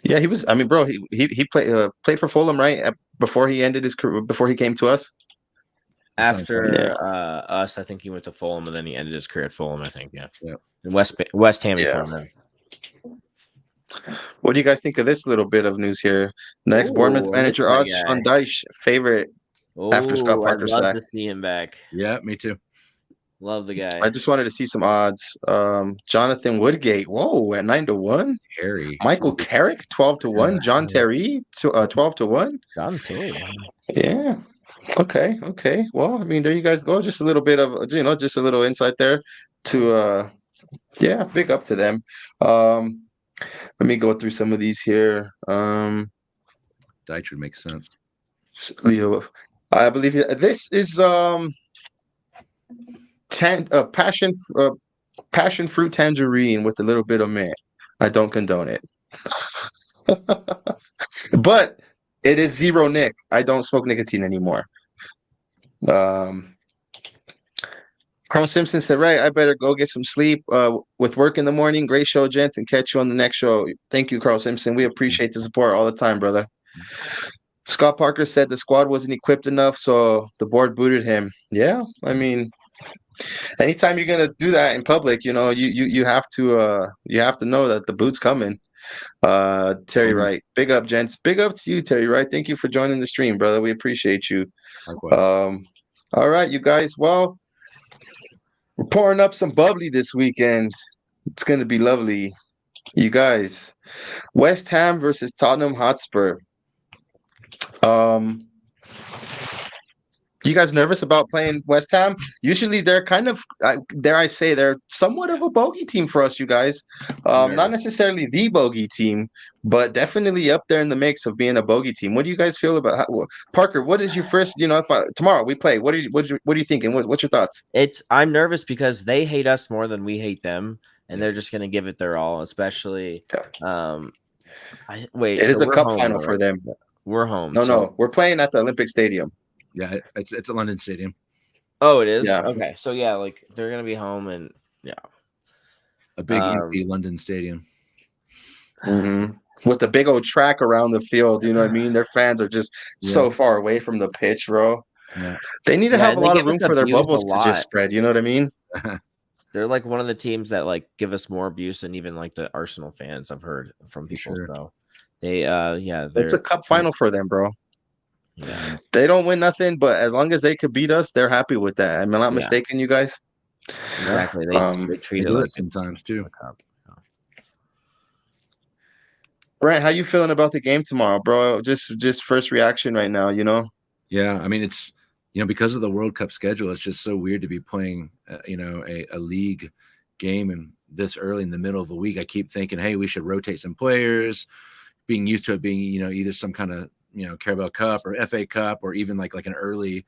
Yeah, he was. I mean, bro, he played for Fulham, right? Before he ended his career, before he came to us. After us, I think he went to Fulham, and then he ended his career at Fulham. I think, yeah. And West Ham. Yeah. What do you guys think of this little bit of news here? Next, Bournemouth manager Sean Dyche favorite. After Scott Parker sack. I'd love to see him back. Yeah, me too. Love the guy. I just wanted to see some odds. Jonathan Woodgate, whoa, at 9-1. Terry. Michael Carrick, 12-1. John Terry, 12-1. John Terry. Yeah. Okay. Well, I mean, there you guys go. Just a little bit of, just a little insight there to, yeah, big up to them. Let me go through some of these here. Dyche makes sense. Leo, I believe this is passion fruit tangerine with a little bit of mint. I don't condone it. But it is zero Nick. I don't smoke nicotine anymore. Carl Simpson said, right, I better go get some sleep with work in the morning. Great show, gents, and catch you on the next show. Thank you, Carl Simpson. We appreciate the support all the time, brother. Scott Parker said the squad wasn't equipped enough, so the board booted him. Yeah, I mean, anytime you're gonna do that in public, you have to know that the boot's coming. Terry Wright, big up, gents. Big up to you, Terry Wright. Thank you for joining the stream, brother. We appreciate you. Likewise. All right, you guys. Well, we're pouring up some bubbly this weekend. It's gonna be lovely, you guys. West Ham versus Tottenham Hotspur. You guys nervous about playing West Ham? Usually they're kind of, dare I say, they're somewhat of a bogey team for us, you guys. Not necessarily the bogey team, but definitely up there in the mix of being a bogey team. What do you guys feel about Parker? What is your first? If tomorrow we play, what are you thinking? What's your thoughts? I'm nervous because they hate us more than we hate them, and they're just going to give it their all. Especially, it is a cup final for them. We're home. No, we're playing at the Olympic Stadium. Yeah, it's a London stadium. Oh, it is? Yeah. Okay. So yeah, like they're gonna be home and a big empty London stadium. Mm-hmm. With the big old track around the field, you know what I mean? Their fans are just so far away from the pitch, bro. Yeah. They need to have a lot of room for their bubbles to just spread, you know what I mean? They're like one of the teams that like give us more abuse than even like the Arsenal fans I've heard from people. Sure. So they it's a cup final for them, bro. Yeah. They don't win nothing, but as long as they could beat us, they're happy with that. Am I not mistaken, you guys? Exactly. They treat it like sometimes too. Brent, how you feeling about the game tomorrow, bro? Just first reaction right now, Yeah, I mean, it's because of the World Cup schedule, it's just so weird to be playing a league game and this early in the middle of a week. I keep thinking, hey, we should rotate some players, being used to it being either some kind of Carabao Cup or FA Cup or even like an early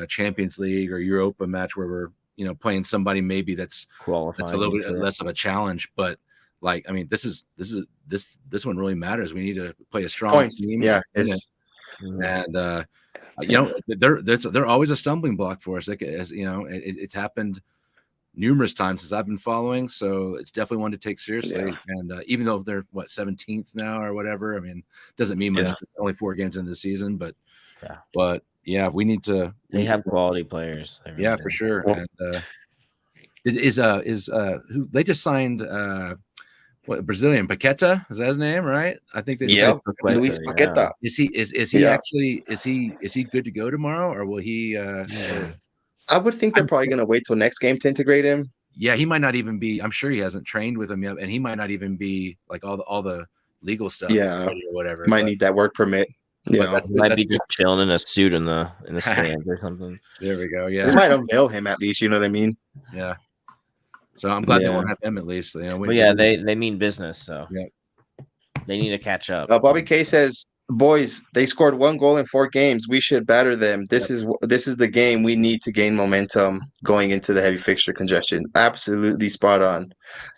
Champions League or Europa match where we're playing somebody maybe that's qualifying, that's a little bit less of a challenge. But like, I mean, this one really matters. We need to play a strong team. Yeah, and they're always a stumbling block for us. It's happened numerous times since I've been following, so it's definitely one to take seriously. Yeah. And even though they're 17th now or whatever, I mean, doesn't mean much. It's only 4 games into the season, but we need to. They have quality players. Yeah, for sure. Well, and is who they just signed? Brazilian Paqueta, is that his name, right? I think they Luis Paqueta. Is he actually is he good to go tomorrow, or will he? I would think they're probably going to wait till next game to integrate him. Yeah, he might not even be. I'm sure he hasn't trained with him yet, and he might not even be like all the legal stuff. Yeah, or whatever. Might need that work permit. He might be just chilling in a suit in the stands or something. There we go. Yeah, we might unveil him at least. You know what I mean? Yeah. So I'm glad they won't have him at least. They mean business, so they need to catch up. Bobby K says, "Boys, they scored 1 goal in 4 games. We should batter them. This is the game we need to gain momentum going into the heavy fixture congestion." Absolutely spot on.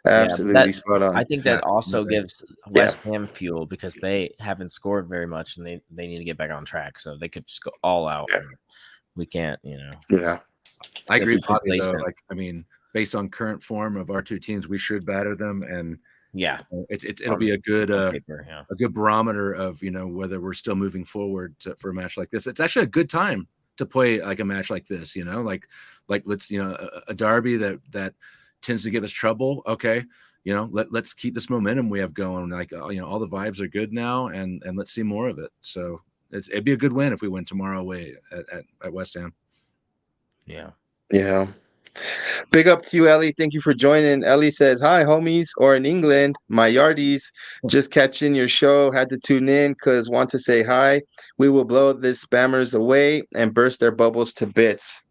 Absolutely spot on. I think that also gives West Ham fuel because they haven't scored very much and they need to get back on track. So they could just go all out. Yeah. We can't, Yeah, I agree with Bobby though. Like, I mean, based on current form of our 2 teams, we should batter them, and it'll be a good barometer of whether we're still moving forward for a match like this. It's actually a good time to play like a match like this, like let's a derby that tends to give us trouble. Okay, let's keep this momentum we have going. Like all the vibes are good now, and let's see more of it. So it'd be a good win if we win tomorrow away at West Ham. Yeah. Yeah. Big up to you, Ellie. Thank you for joining. Ellie says, "Hi, homies," or in England, "My yardies. Just catching your show. Had to tune in because want to say hi. We will blow the spammers away and burst their bubbles to bits."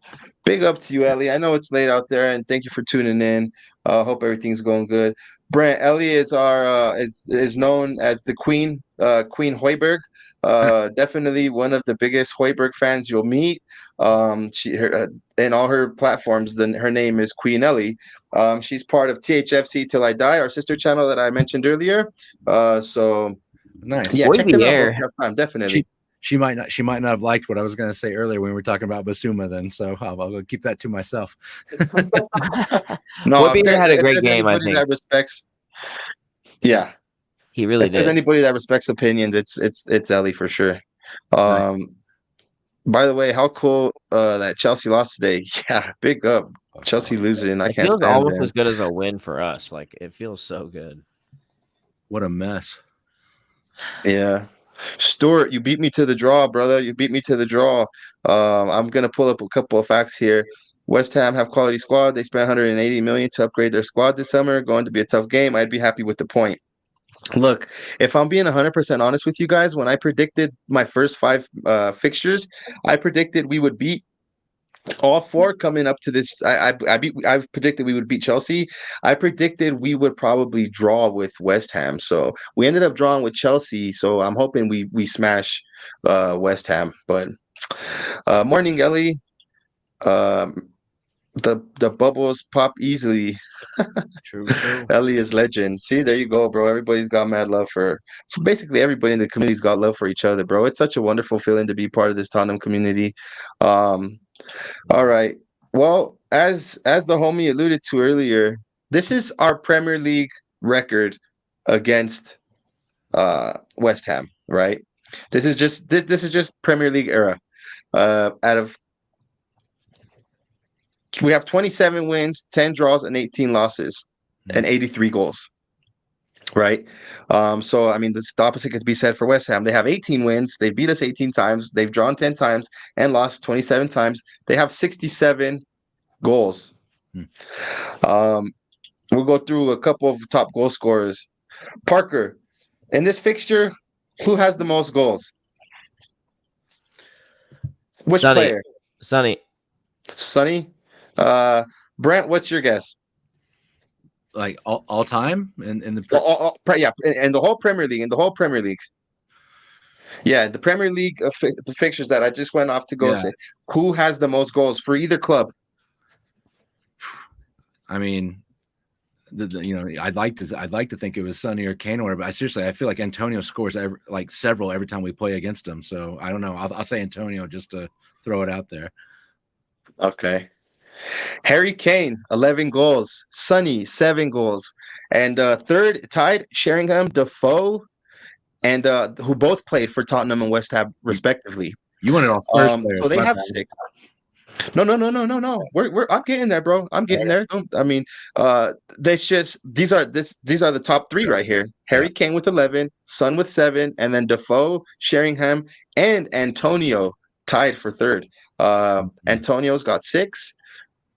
Big up to you, Ellie. I know it's late out there, and thank you for tuning in. Hope everything's going good. Brent, Ellie is our is known as the Queen, Queen Hoiberg. Definitely one of the biggest Hoiberg fans you'll meet. In all her platforms, then her name is Queen Ellie. She's part of THFC Till I Die, our sister channel that I mentioned earlier. So nice. Yeah, check them out if you have time. Definitely. She might not have liked what I was going to say earlier when we were talking about Basuma then, so I'll keep that to myself. No, Beer had a great game, I think. That respects, yeah, he really if did. There's anybody that respects opinions, it's Ellie for sure. By the way, how cool that Chelsea lost today. Yeah, big up. Chelsea losing. I can't stand them. It feels almost as good as a win for us. Like, it feels so good. What a mess. Yeah. Stuart, you beat me to the draw, brother. You beat me to the draw. I'm gonna pull up a couple of facts here. West Ham have quality squad. They spent 180 million to upgrade their squad this summer. Going to be a tough game. I'd be happy with the point. Look, if I'm being 100% honest with you guys, when I predicted my first 5 fixtures, I predicted we would beat all 4 coming up to this. I predicted we would beat Chelsea. I predicted we would probably draw with West Ham. So we ended up drawing with Chelsea. So I'm hoping we smash West Ham. But morning, Ellie. The bubbles pop easily. True. Ellie is legend. See, there you go, bro. Everybody's got mad love for basically everybody in the community's got love for each other, bro. It's such a wonderful feeling to be part of this Tottenham community. All right. Well, as the homie alluded to earlier, this is our Premier League record against West Ham, right? This is just Premier League era. We have 27 wins, 10 draws, and 18 losses, and 83 goals. Right. So I mean, the opposite could be said for West Ham. They have 18 wins. They beat us 18 times. They've drawn 10 times and lost 27 times. They have 67 goals. We'll go through a couple of top goal scorers. Parker, in this fixture, who has the most goals? Which player? Sonny. Brent, what's your guess? Like all time in the in the whole Premier League. Yeah, the Premier League the fixtures that I just went off to go say. Who has the most goals for either club? I mean, I'd like to think it was Sonny or Kane, but I feel like Antonio scores several every time we play against him. So I don't know. I'll say Antonio just to throw it out there. Okay. Harry Kane, 11 goals. Sonny, 7 goals. And third, tied, Sheringham, Defoe, and who both played for Tottenham and West Ham, respectively. You wanted all Spurs players. So they have 6. No. I'm getting there, bro. I'm getting there. These are the top 3 right here. Harry Kane with 11, Son with 7, and then Defoe, Sheringham, and Antonio tied for third. Antonio's got 6.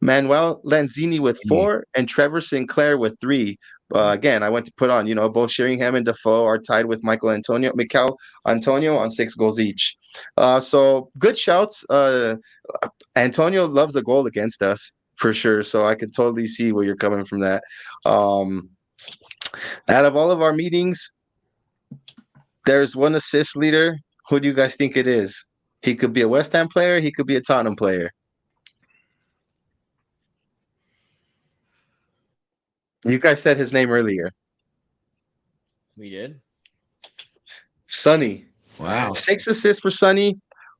Manuel Lanzini with 4 and Trevor Sinclair with 3. Again, I went to put on, both Sheringham and Defoe are tied with Mikel Antonio on 6 goals each. So good shouts. Antonio loves a goal against us for sure. So I could totally see where you're coming from that. Out of all of our meetings, there's one assist leader. Who do you guys think it is? He could be a West Ham player. He could be a Tottenham player. You guys said his name earlier. We did. Sonny. Wow. 6 assists for Sonny,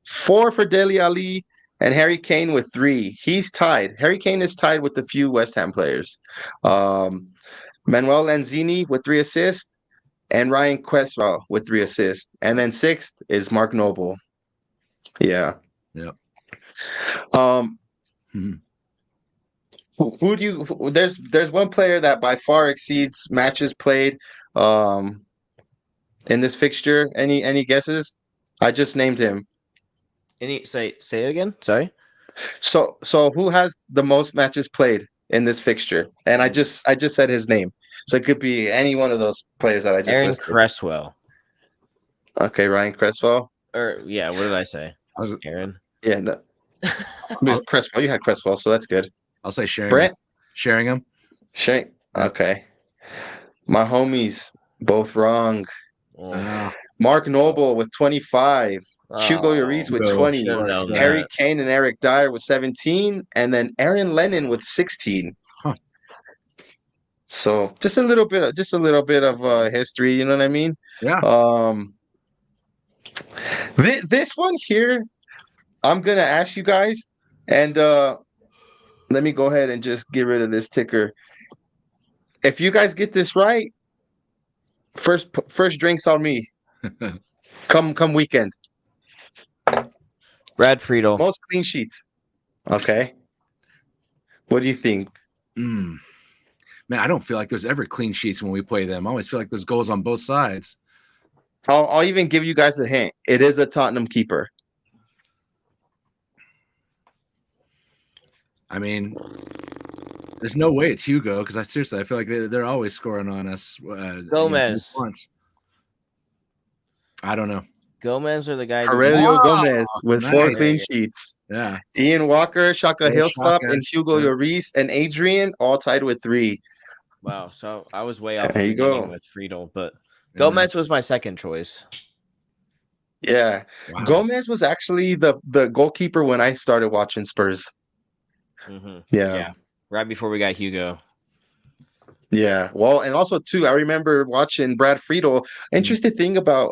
4 for Dele Alli, and Harry Kane with 3. He's tied. Harry Kane is tied with a few West Ham players. Manuel Lanzini with 3 assists, and Ryan Cresswell with 3 assists. And then 6th is Mark Noble. Yeah. Yep. Who do you? There's one player that by far exceeds matches played in this fixture. Any guesses? I just named him. Say it again. Sorry. So who has the most matches played in this fixture? And I just said his name. So it could be any one of those players that I just Aaron listed. Cresswell. Okay, Ryan Cresswell. Or yeah, what did I say? Aaron. Yeah, no. Cresswell. You had Cresswell, so that's good. I'll say Brent. Sheringham. Shank. Okay. My homies both wrong. Oh. Mark Noble with 25. Hugo Lloris with 20. Harry Kane and Eric Dyer with 17. And then Aaron Lennon with 16. Huh. So just a little bit of history, you know what I mean? Yeah. This one here, I'm gonna ask you guys, and let me go ahead and just get rid of this ticker. If you guys get this right, first drinks on me. Come weekend. Brad Friedel. Most clean sheets. Okay. What do you think? Man, I don't feel like there's ever clean sheets when we play them. I always feel like there's goals on both sides. I'll even give you guys a hint. It is a Tottenham keeper. I mean, there's no way it's Hugo because I feel like they're always scoring on us. Gomez. I don't know. Gomez or the guy? Aurelio Gomez with 4 clean sheets. Yeah. Ian Walker, Shaka Hillstop, and Hugo Lloris and Adrian all tied with 3. Wow. So I was way off there you go. with Friedel, but Gomez was my second choice. Yeah. Wow. Gomez was actually the goalkeeper when I started watching Spurs. Mm-hmm. Yeah. Right before we got Hugo. Yeah. Well, and also too, I remember watching Brad Friedel. Interesting thing about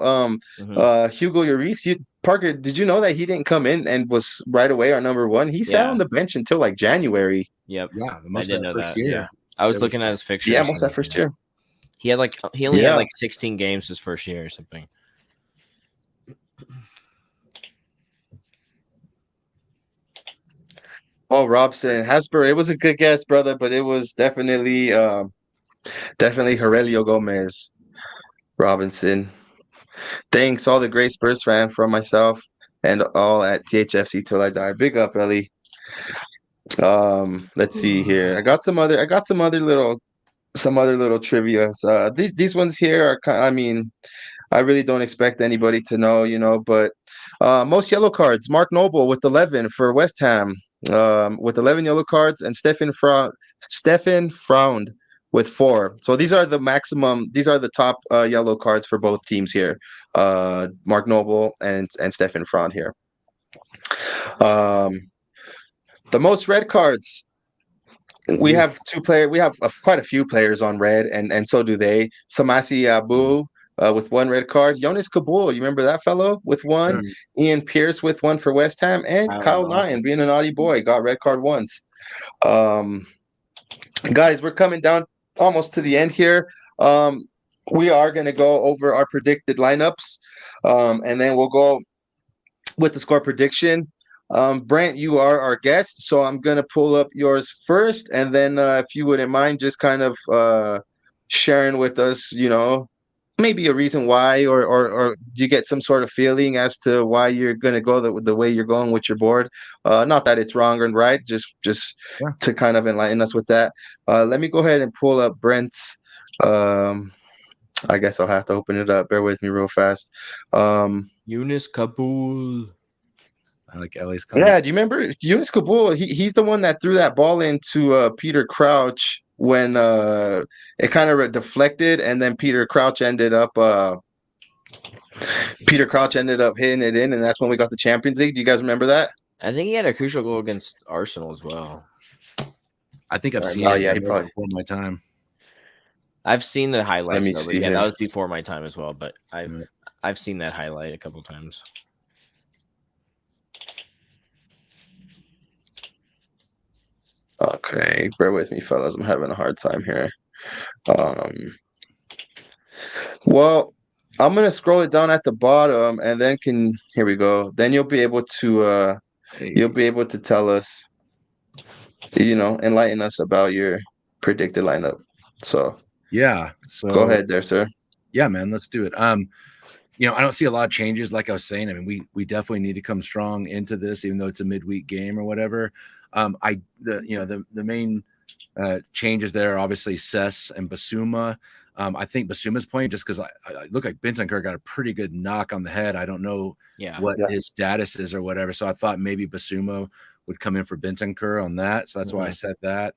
Hugo Lloris. Parker, did you know that he didn't come in and was right away our number 1? He sat on the bench until like January. Yep. Yeah. I didn't know that. Year. Yeah. I was looking at his fixture. Yeah, most that first year. He only had like 16 games his first year or something. Oh, Robson, Hasper. It was a good guess, brother, but it was definitely Aurelio Gomez Robinson. Thanks, all the great Spurs fan from myself and all at THFC till I die. Big up, Ellie. Let's see here. I got some other little trivia. These ones here are kind. I mean, I really don't expect anybody to know, but most yellow cards. Mark Noble with 11 for West Ham. With 11 yellow cards, and Stefan Fround with 4. So these are the maximum. These are the top yellow cards for both teams here. Mark Noble and Stefan Fround here. The most red cards. We have 2 players. We have quite a few players on red, and so do they. Samasi Abu with 1 red card. Jonas Kabul, you remember that fellow with 1? Ian Pierce with 1 for West Ham, and Kyle Nyan, being a naughty boy, got red card once. Guys, we're coming down almost to the end here. We are going to go over our predicted lineups, and then we'll go with the score prediction. Brent, you are our guest, so I'm going to pull up yours first, and then if you wouldn't mind just kind of sharing with us, maybe a reason why, or do you get some sort of feeling as to why you're going to go the way you're going with your board? Not that it's wrong or right, just to kind of enlighten us with that. Let me go ahead and pull up Brent's. I guess I'll have to open it up. Bear with me real fast. Yunus Kabul. I like Ellie's comment. Yeah, do you remember Yunus Kabul? He's the one that threw that ball into Peter Crouch when it kind of deflected, and then Peter Crouch ended up hitting it in, and that's when we got the Champions League. Do you guys remember that? I think he had a crucial goal against Arsenal as well. I think I've seen it. Yeah, he probably before my time. I've seen the highlights. Let me see that was before my time as well, but I've seen that highlight a couple times. Okay, bear with me, fellas. I'm having a hard time here. Well, I'm gonna scroll it down at the bottom, and then here we go. Then you'll be able to tell us, enlighten us about your predicted lineup. So yeah, so go ahead there, sir. Yeah, man, let's do it. I don't see a lot of changes. Like I was saying, I mean, we definitely need to come strong into this, even though it's a midweek game or whatever. The main changes there, obviously Cess and Basuma. I think Basuma's playing just because I look like Bentancur got a pretty good knock on the head. I don't know what his status is or whatever. So I thought maybe Basuma would come in for Bentancur on that. So that's why I said that.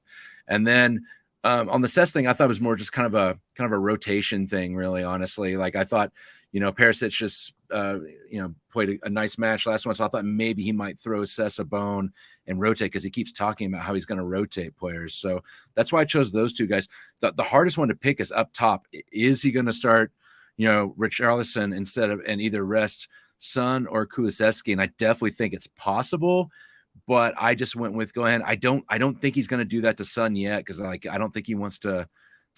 And then on the Cess thing, I thought it was more just kind of a rotation thing, really, honestly. Like I thought, Perisic just played a nice match last one, so I thought maybe he might throw Cess a bone and rotate because he keeps talking about how he's going to rotate players. So that's why I chose those two guys. The hardest one to pick is up top. Is he going to start, Richarlison instead of and either rest Son or Kulusevski? And I definitely think it's possible. But I just went with go ahead. I don't think he's going to do that to Son yet because I don't think he wants to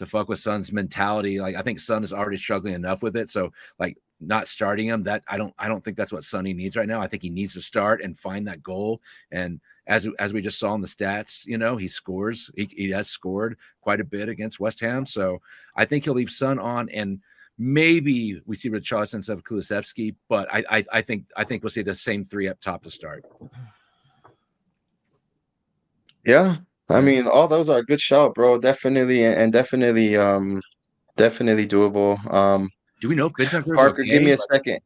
fuck with Son's mentality. Like I think Son is already struggling enough with it. So like not starting him, that I don't think that's what Sonny needs right now. I think he needs to start and find that goal. And as we just saw in the stats, he scores. He has scored quite a bit against West Ham. So I think he'll leave Son on and maybe we see Richarlison instead of Kulusevski. But I think we'll see the same three up top to start. Yeah. I mean, all those are a good shout, bro. Definitely, and definitely doable. Do we know if Bentancur's Parker, okay? give me a second.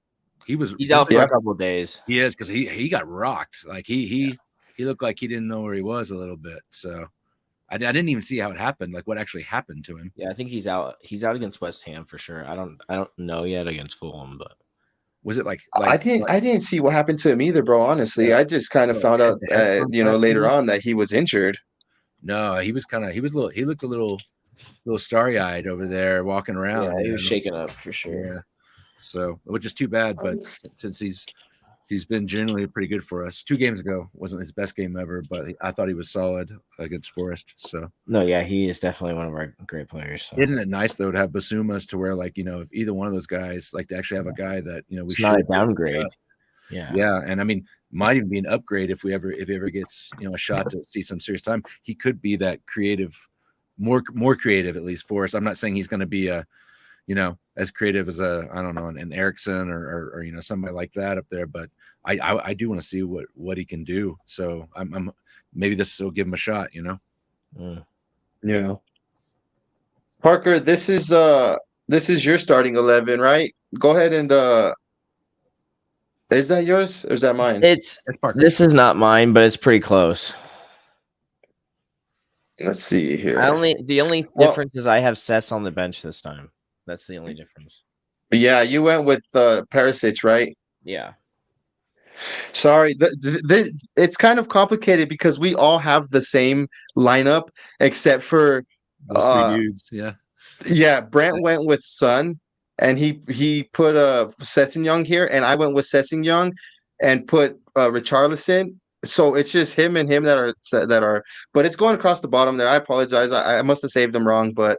He's out for a couple of days. He is because he got rocked. Like he looked like he didn't know where he was a little bit. So I didn't even see how it happened. Like what actually happened to him. Yeah, I think he's out. He's out against West Ham for sure. I don't know yet against Fulham, but was it like I didn't see what happened to him either, bro. Honestly, I just kind of found out later on that he was injured. No, he looked a little starry eyed over there walking around. Yeah, he was shaking up for sure. Yeah. So, which is too bad, but since he's been generally pretty good for us. 2 games ago wasn't his best game ever, but I thought he was solid against Forest. So no, yeah, he is definitely one of our great players. So. Isn't it nice though to have Basumas to where like if either one of those guys like to actually have a guy that we should not a downgrade. Yeah, and I mean might even be an upgrade if he ever gets a shot to see some serious time. He could be that creative, more creative at least for us. I'm not saying he's going to be a as creative as an Ericsson or somebody like that up there, but I do want to see what he can do. So I'm maybe this will give him a shot. Yeah. Parker, this is your starting 11, right? Go ahead and is that yours or is that mine? This is not mine, but it's pretty close. Let's see here. The only difference is I have Cess on the bench this time. That's the only difference. Yeah, you went with Perisic, right? Yeah. Sorry, it's kind of complicated because we all have the same lineup except for those 3 dudes. Yeah. Yeah, Brent went with Son, and he put Sessegnon here, and I went with Sessegnon and put Richarlison. So it's just him and him that are, but it's going across the bottom there. I apologize. I must have saved them wrong, but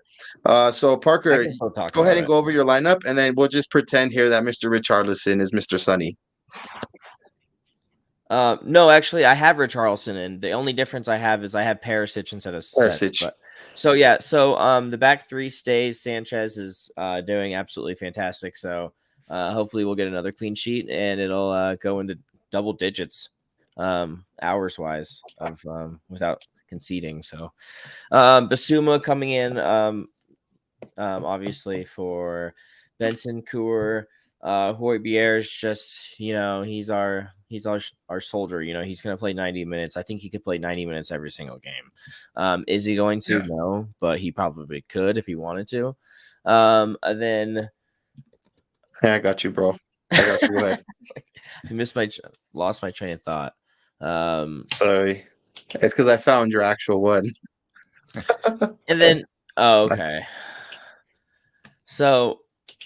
so Parker, go ahead and go over your lineup, and then we'll just pretend here that Mr. Richarlison is Mr. Sonny. No, actually, I have Richarlison, and the only difference I have is I have Perisic instead of Perisic. But, so the back 3 stays. Sanchez is doing absolutely fantastic. So hopefully we'll get another clean sheet, and it'll go into double digits hours wise of without conceding. So Basuma coming in obviously for Bentancur. Højbjerg's just he's our soldier. He's going to play 90 minutes. I think he could play 90 minutes every single game. Is he going to? No, but he probably could if he wanted to. And then I got you, bro. I got you. Go ahead. I lost my train of thought. Sorry, it's because I found your actual one. And then okay. So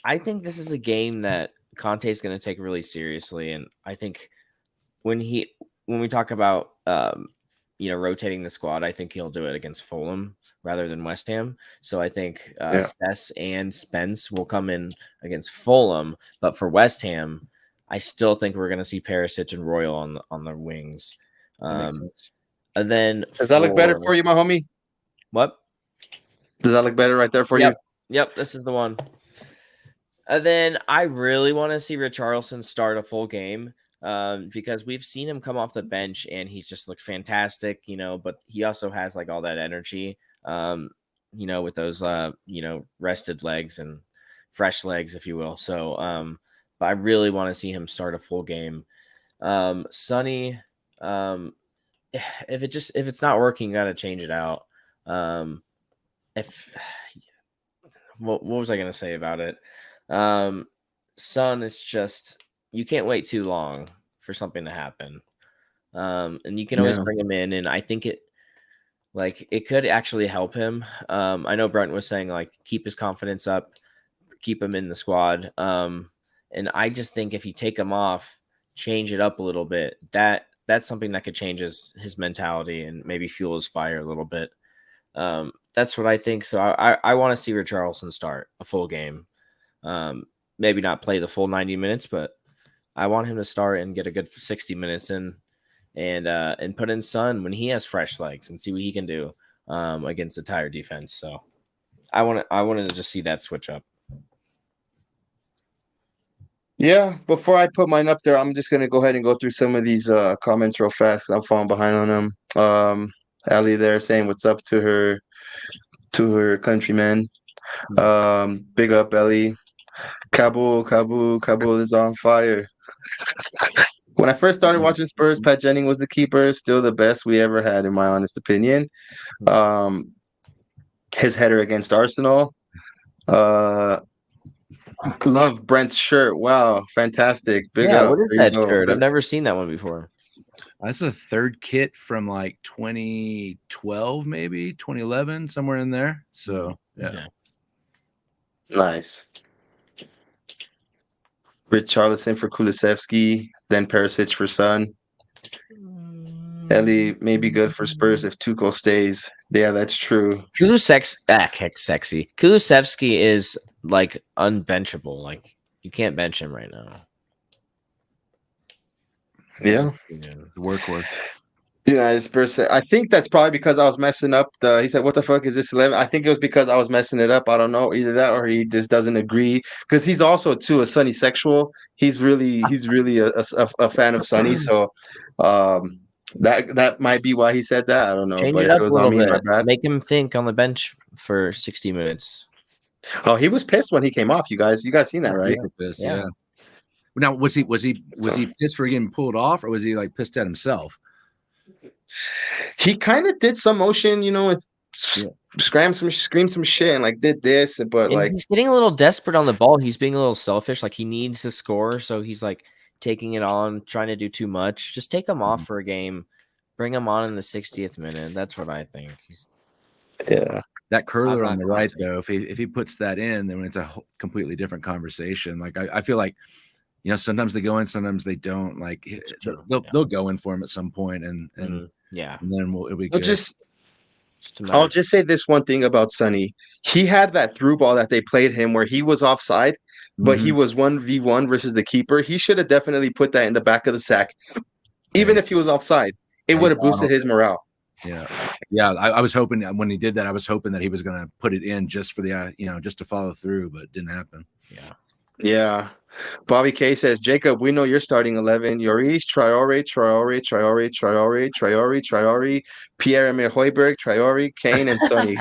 I think this is a game that Conte is going to take really seriously, and I think when we talk about rotating the squad, I think he'll do it against Fulham rather than West Ham. So I think Cess and Spence will come in against Fulham, but for West Ham, I still think we're going to see Perisic and Royal on the wings. And then does that look better for you, my homie? What? Does that look better right there for you? Yep, this is the one. Then I really want to see Richarlison start a full game because we've seen him come off the bench and he's just looked fantastic, but he also has like all that energy, with those, rested legs and fresh legs, if you will. So, but I really want to see him start a full game. Sonny, if it's not working, you got to change it out. If what was I going to say about it? Son is just, you can't wait too long for something to happen. And you can always bring him in, and I think it could actually help him. I know Brent was saying like keep his confidence up, keep him in the squad. And I just think if you take him off, change it up a little bit, that's something that could change his mentality and maybe fuel his fire a little bit. That's what I think. So I want to see Richarlison start a full game. Maybe not play the full 90 minutes, but I want him to start and get a good 60 minutes in, and put in Son when he has fresh legs and see what he can do against the tired defense. So I wanted to just see that switch up. Yeah, before I put mine up there, I'm just gonna go ahead and go through some of these comments real fast. I'm falling behind on them. Ellie there saying what's up to her countrymen. Big up Ellie. Kabul is on fire. When I first started watching Spurs, Pat Jennings was the keeper, still the best we ever had, in my honest opinion. His header against Arsenal. Love Brent's shirt. Wow, fantastic. Big up. What is that shirt? I've never seen that one before. That's a third kit from like 2012, maybe 2011, somewhere in there. So yeah. Nice. Richarlison for Kulusevski, then Perisic for Son. Ellie may be good for Spurs if Tuchel stays. Yeah, that's true. Kulusevski is like unbenchable. Like you can't bench him right now. Yeah, the workhorse. Spurs. I think that's probably because I was messing up he said, "What the fuck is this 11?" I think it was because I was messing it up. I don't know, either that or he just doesn't agree, because he's also too a Sonny sexual. He's really a fan of Sonny, so that might be why he said that. I don't know. Change but it up if it was a little on me, bit. my bad. Make him think on the bench for 60 minutes. Oh, he was pissed when he came off. You guys seen that, right? Pissed, yeah. Now, was he pissed for getting pulled off, or was he like pissed at himself? He kind of did some motion, screamed some shit and like did this, but like he's getting a little desperate on the ball. He's being a little selfish. Like he needs to score, so he's like taking it on, trying to do too much. Just take him off for a game, bring him on in the 60th minute. That's what I think. That curler on the right, though, if he puts that in, then it's a completely different conversation. Like I feel like, sometimes they go in, sometimes they don't. Like they'll go in for him at some point, and then it'll be good. I'll just say this one thing about Sonny. He had that through ball that they played him where he was offside, but he was 1v1 versus the keeper. He should have definitely put that in the back of the sack, even if he was offside. It would have boosted his morale. Yeah. I was hoping when he did that, I was hoping that he was going to put it in just for the, just to follow through, but it didn't happen. Yeah. Bobby K says, Jacob, we know you're starting 11. Lloris, Traore, Pierre-Emile Højbjerg, Traore, Kane, and Sonny.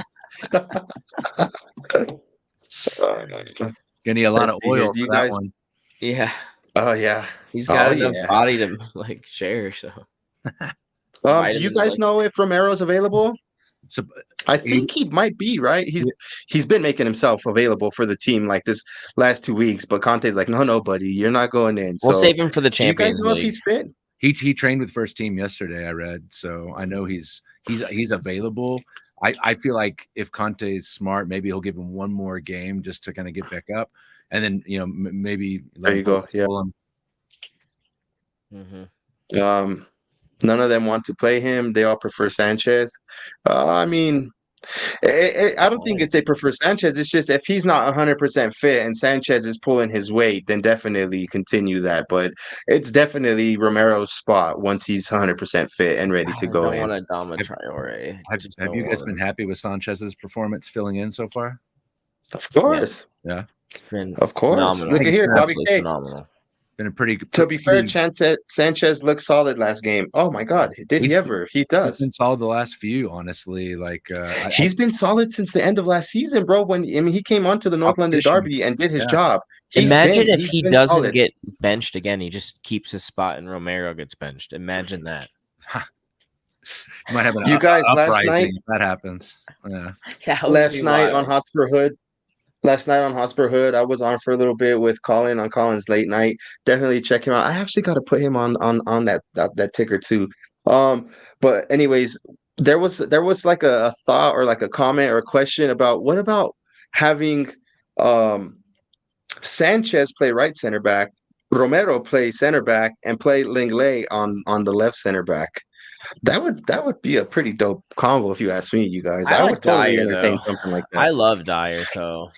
Gonna need a lot of oil for that one. Yeah. Oh, yeah. He's got enough body to like share, so. Do you guys know if Romero's available? So I think he might be, right? He's been making himself available for the team like this last 2 weeks, but Conte's like, no, buddy, you're not going in. We'll save him for the Champions League. Do you guys know League. if he's fit? He trained with first team yesterday, I read, so I know he's available. I feel like if Conte is smart, maybe he'll give him one more game just to kind of get back up, and then maybe there you go. Yeah. None of them want to play him. They all prefer Sanchez. I mean, I don't think it's they prefer Sanchez. It's just if he's not 100% fit and Sanchez is pulling his weight, then definitely continue that. But it's definitely Romero's spot once he's 100% fit and ready to go in. I don't want to Traore. Have you guys been happy with Sanchez's performance filling in so far? Of course. Yeah. It's been of course. phenomenal. Look at here, Bobby Absolutely K. phenomenal. Been a pretty. To be fair, Sanchez looked solid last game. Oh my God, did he ever? He He's does. been solid the last few, honestly. Like He's been solid since the end of last season, bro. When he came onto the North London competition. Derby and did his Yeah. job. Imagine if he doesn't solid. get benched again, he just keeps his spot and Romero gets benched. Imagine that. You might have an You guys last uprising night. If that happens. Yeah. Last night on Hotspur Hood, I was on for a little bit with Colin on Colin's late night. Definitely check him out. I actually got to put him on that ticker too. But anyways, there was like a thought or like a comment or a question about what about having Sanchez play right center back, Romero play center back, and play Lenglet on the left center back. That would be a pretty dope combo if you ask me, you guys. I would totally entertain something like that. I love Dyer, so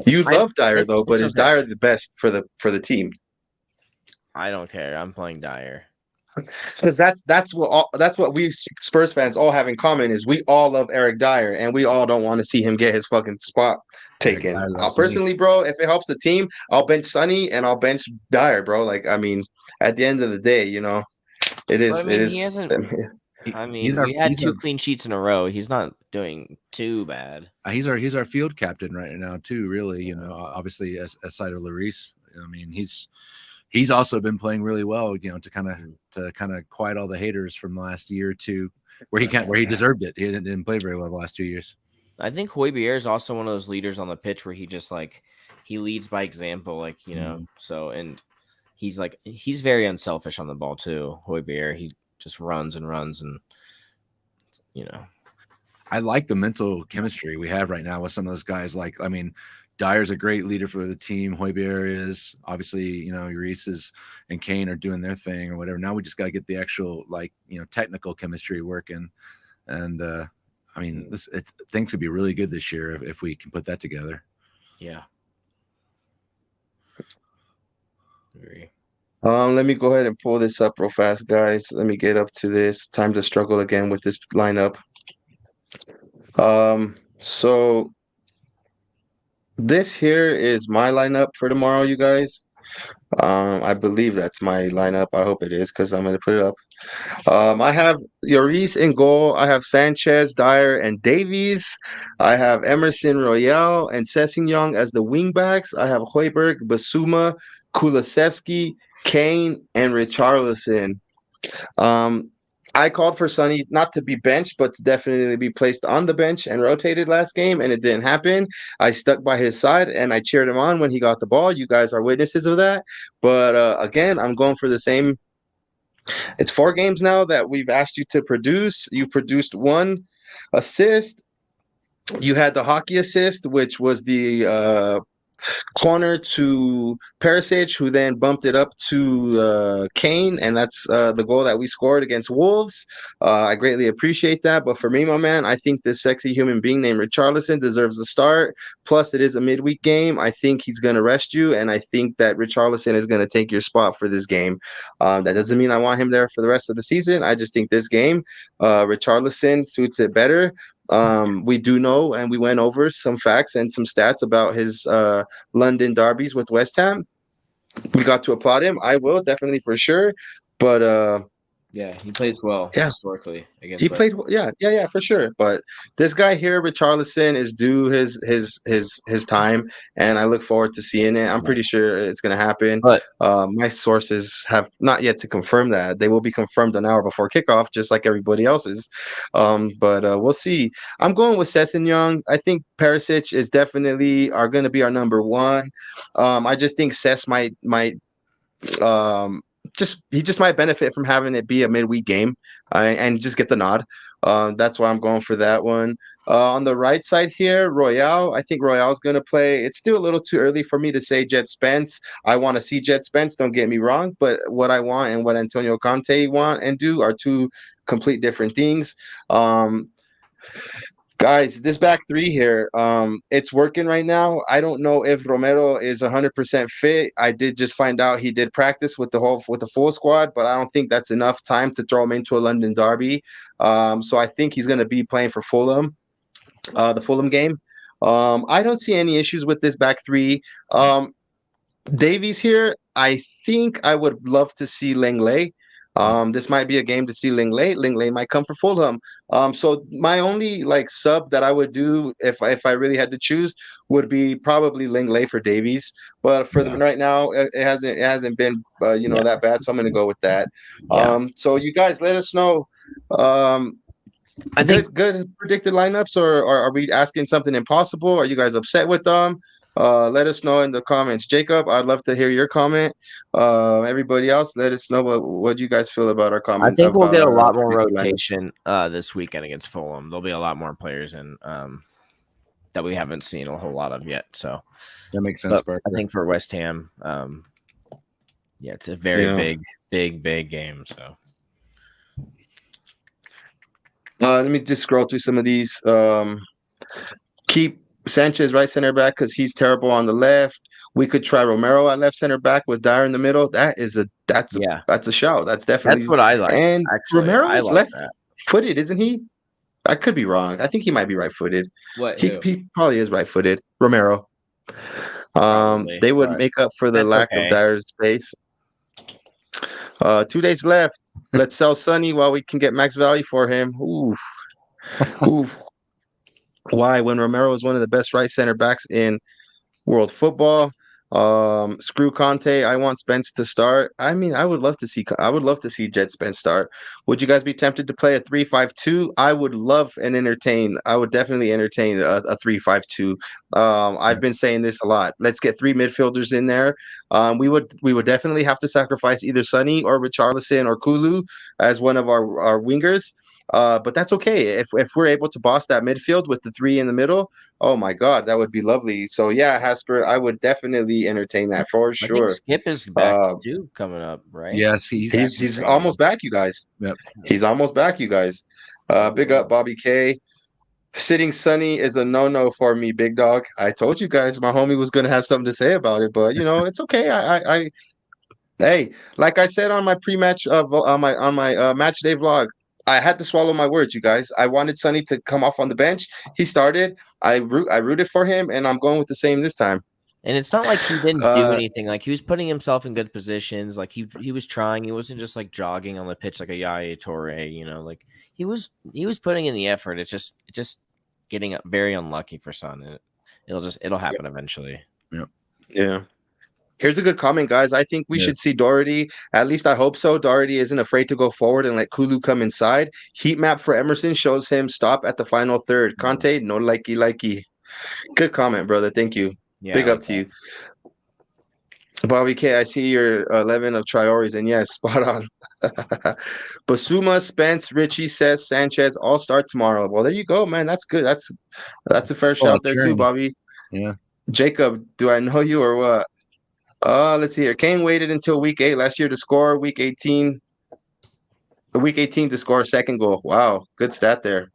you love Dyer though, but is okay. Dyer the best for the team? I don't care. I'm playing Dyer. Because that's what we Spurs fans all have in common is we all love Eric Dyer and we all don't want to see him get his fucking spot taken. Personally, bro, if it helps the team, I'll bench Sonny and I'll bench Dyer, bro. Like I mean, at the end of the day, you know, it is. He hasn't. We had 2 clean sheets in a row. He's not doing too bad. He's our field captain right now too. Really, you know, obviously aside of Lloris, I mean, he's also been playing really well, you know, to kind of quiet all the haters from the last year or two, where he deserved it. He didn't play very well the last 2 years. I think Højbjerg is also one of those leaders on the pitch where he just like he leads by example, like you know. So and he's very unselfish on the ball too. Højbjerg, he just runs and you know. I like the mental chemistry we have right now with some of those guys. Like, I mean, Dyer's a great leader for the team. Højbjerg is obviously, you know, Reese and Kane are doing their thing or whatever. Now we just got to get the actual, like, you know, technical chemistry working. And I mean, things could be really good this year if we can put that together. Yeah. Agree. Let me go ahead and pull this up real fast, guys. Let me get up to this. Time to struggle again with this lineup. So this here is my lineup for tomorrow, you guys. I believe that's my lineup. I hope it is because I'm going to put it up. I have Lloris in goal. I have Sanchez, Dyer, and Davies. I have Emerson Royale and Sessegnon as the wingbacks. I have Højbjerg, Basuma, Kulusevski, Kane, and Richarlison. I called for Sonny not to be benched, but to definitely be placed on the bench and rotated last game, and it didn't happen. I stuck by his side, and I cheered him on when he got the ball. You guys are witnesses of that. But again, I'm going for the same. It's 4 games now that we've asked you to produce. You've produced 1 assist. You had the hockey assist, which was the corner to Perisic, who then bumped it up to Kane, and that's the goal that we scored against Wolves. I greatly appreciate that, but for me, my man, I think this sexy human being named Richarlison deserves a start. Plus, it is a midweek game. I think he's going to rest you, and I think that Richarlison is going to take your spot for this game. That doesn't mean I want him there for the rest of the season. I just think this game, Richarlison suits it better. We do know, and we went over some facts and some stats about his London derbies with West Ham. We got to applaud him. I will definitely for sure, but yeah, he plays well historically against. He played, yeah, for sure. But this guy here, Richarlison, is due his time, and I look forward to seeing it. I'm pretty sure it's going to happen. But my sources have not yet to confirm that. They will be confirmed an hour before kickoff, just like everybody else's. But we'll see. I'm going with Sessegnon. I think Perisic is definitely going to be our number 1. I just think Sess might he just might benefit from having it be a midweek game and just get the nod. That's why I'm going for that one. On the right side here, Royale. I think Royale's going to play. It's still a little too early for me to say Jet Spence. I want to see Jet Spence, don't get me wrong, but what I want and what Antonio Conte want and do are 2 complete different things. Guys, this back 3 here, it's working right now. I don't know if Romero is 100% fit. I did just find out he did practice with the full squad, but I don't think that's enough time to throw him into a London derby. So I think he's going to be playing for Fulham, the Fulham game. I don't see any issues with this back three. Davies here, I think I would love to see Lenglet. This might be a game to see Lenglet. Lenglet might come for Fulham. So my only like sub that I would do if I really had to choose would be probably Lenglet for Davies. But for the right now, it hasn't been that bad. So I'm going to go with that. So you guys let us know. I think good predicted lineups, or are we asking something impossible? Are you guys upset with them? Let us know in the comments. Jacob, I'd love to hear your comment. Everybody else, let us know what you guys feel about our comment. I think we'll get a lot more lineup. rotation this weekend against Fulham. There'll be a lot more players in that we haven't seen a whole lot of yet. So that makes sense. I think for West Ham, it's a very big game. So let me just scroll through some of these. Keep Sanchez right center back because he's terrible on the left. We could try Romero at left center back with Dyer in the middle. That's a shout. That's definitely what I like. And actually. Romero is left-footed, isn't he? I could be wrong. I think he might be right-footed. He probably is right-footed. Romero. They would make up for the lack of Dyer's space. 2 days left. Let's sell Sonny while we can get max value for him. Oof. Oof. Why? When Romero is one of the best right center backs in world football. Screw Conte. I want Spence to start. I mean, I would love to see Jet Spence start. Would you guys be tempted to play a 3-5-2? I would love and entertain. I would definitely entertain a 3-5-2. I've been saying this a lot. Let's get 3 midfielders in there. We would definitely have to sacrifice either Sonny or Richarlison or Kulu as one of our wingers. But that's okay. If we're able to boss that midfield with the 3 in the middle, oh my God, that would be lovely. So yeah, Hasper, I would definitely entertain that for sure. I think Skip is back too, coming up, right? Yes, he's almost back, you guys. Yep. He's almost back, you guys. Big up Bobby K. Sitting Sonny is a no-no for me, big dog. I told you guys my homie was gonna have something to say about it, but it's okay. Hey, like I said on my pre-match on my match day vlog, I had to swallow my words, you guys. I wanted Sonny to come off on the bench. He started. I rooted for him, and I'm going with the same this time. And it's not like he didn't do anything. Like he was putting himself in good positions. Like he was trying. He wasn't just like jogging on the pitch like a Yaya Toure. Like he was putting in the effort. It's just getting very unlucky for Son. It'll happen eventually. Yep. Yeah. Here's a good comment, guys. I think we should see Doherty. At least I hope so. Doherty isn't afraid to go forward and let Kulu come inside. Heat map for Emerson shows him stop at the final third. Conte, no likey. Good comment, brother. Thank you. Yeah, big up to you. Bobby K, I see your 11 of Traore's, and yes, spot on. Basuma, Spence, Richie, says Sanchez all start tomorrow. Well, there you go, man. That's good. That's a fair shout there too, Bobby. Yeah. Jacob, do I know you or what? Let's see here. Kane waited until week 8 last year to score. Week 18 to score a second goal. Wow, good stat there.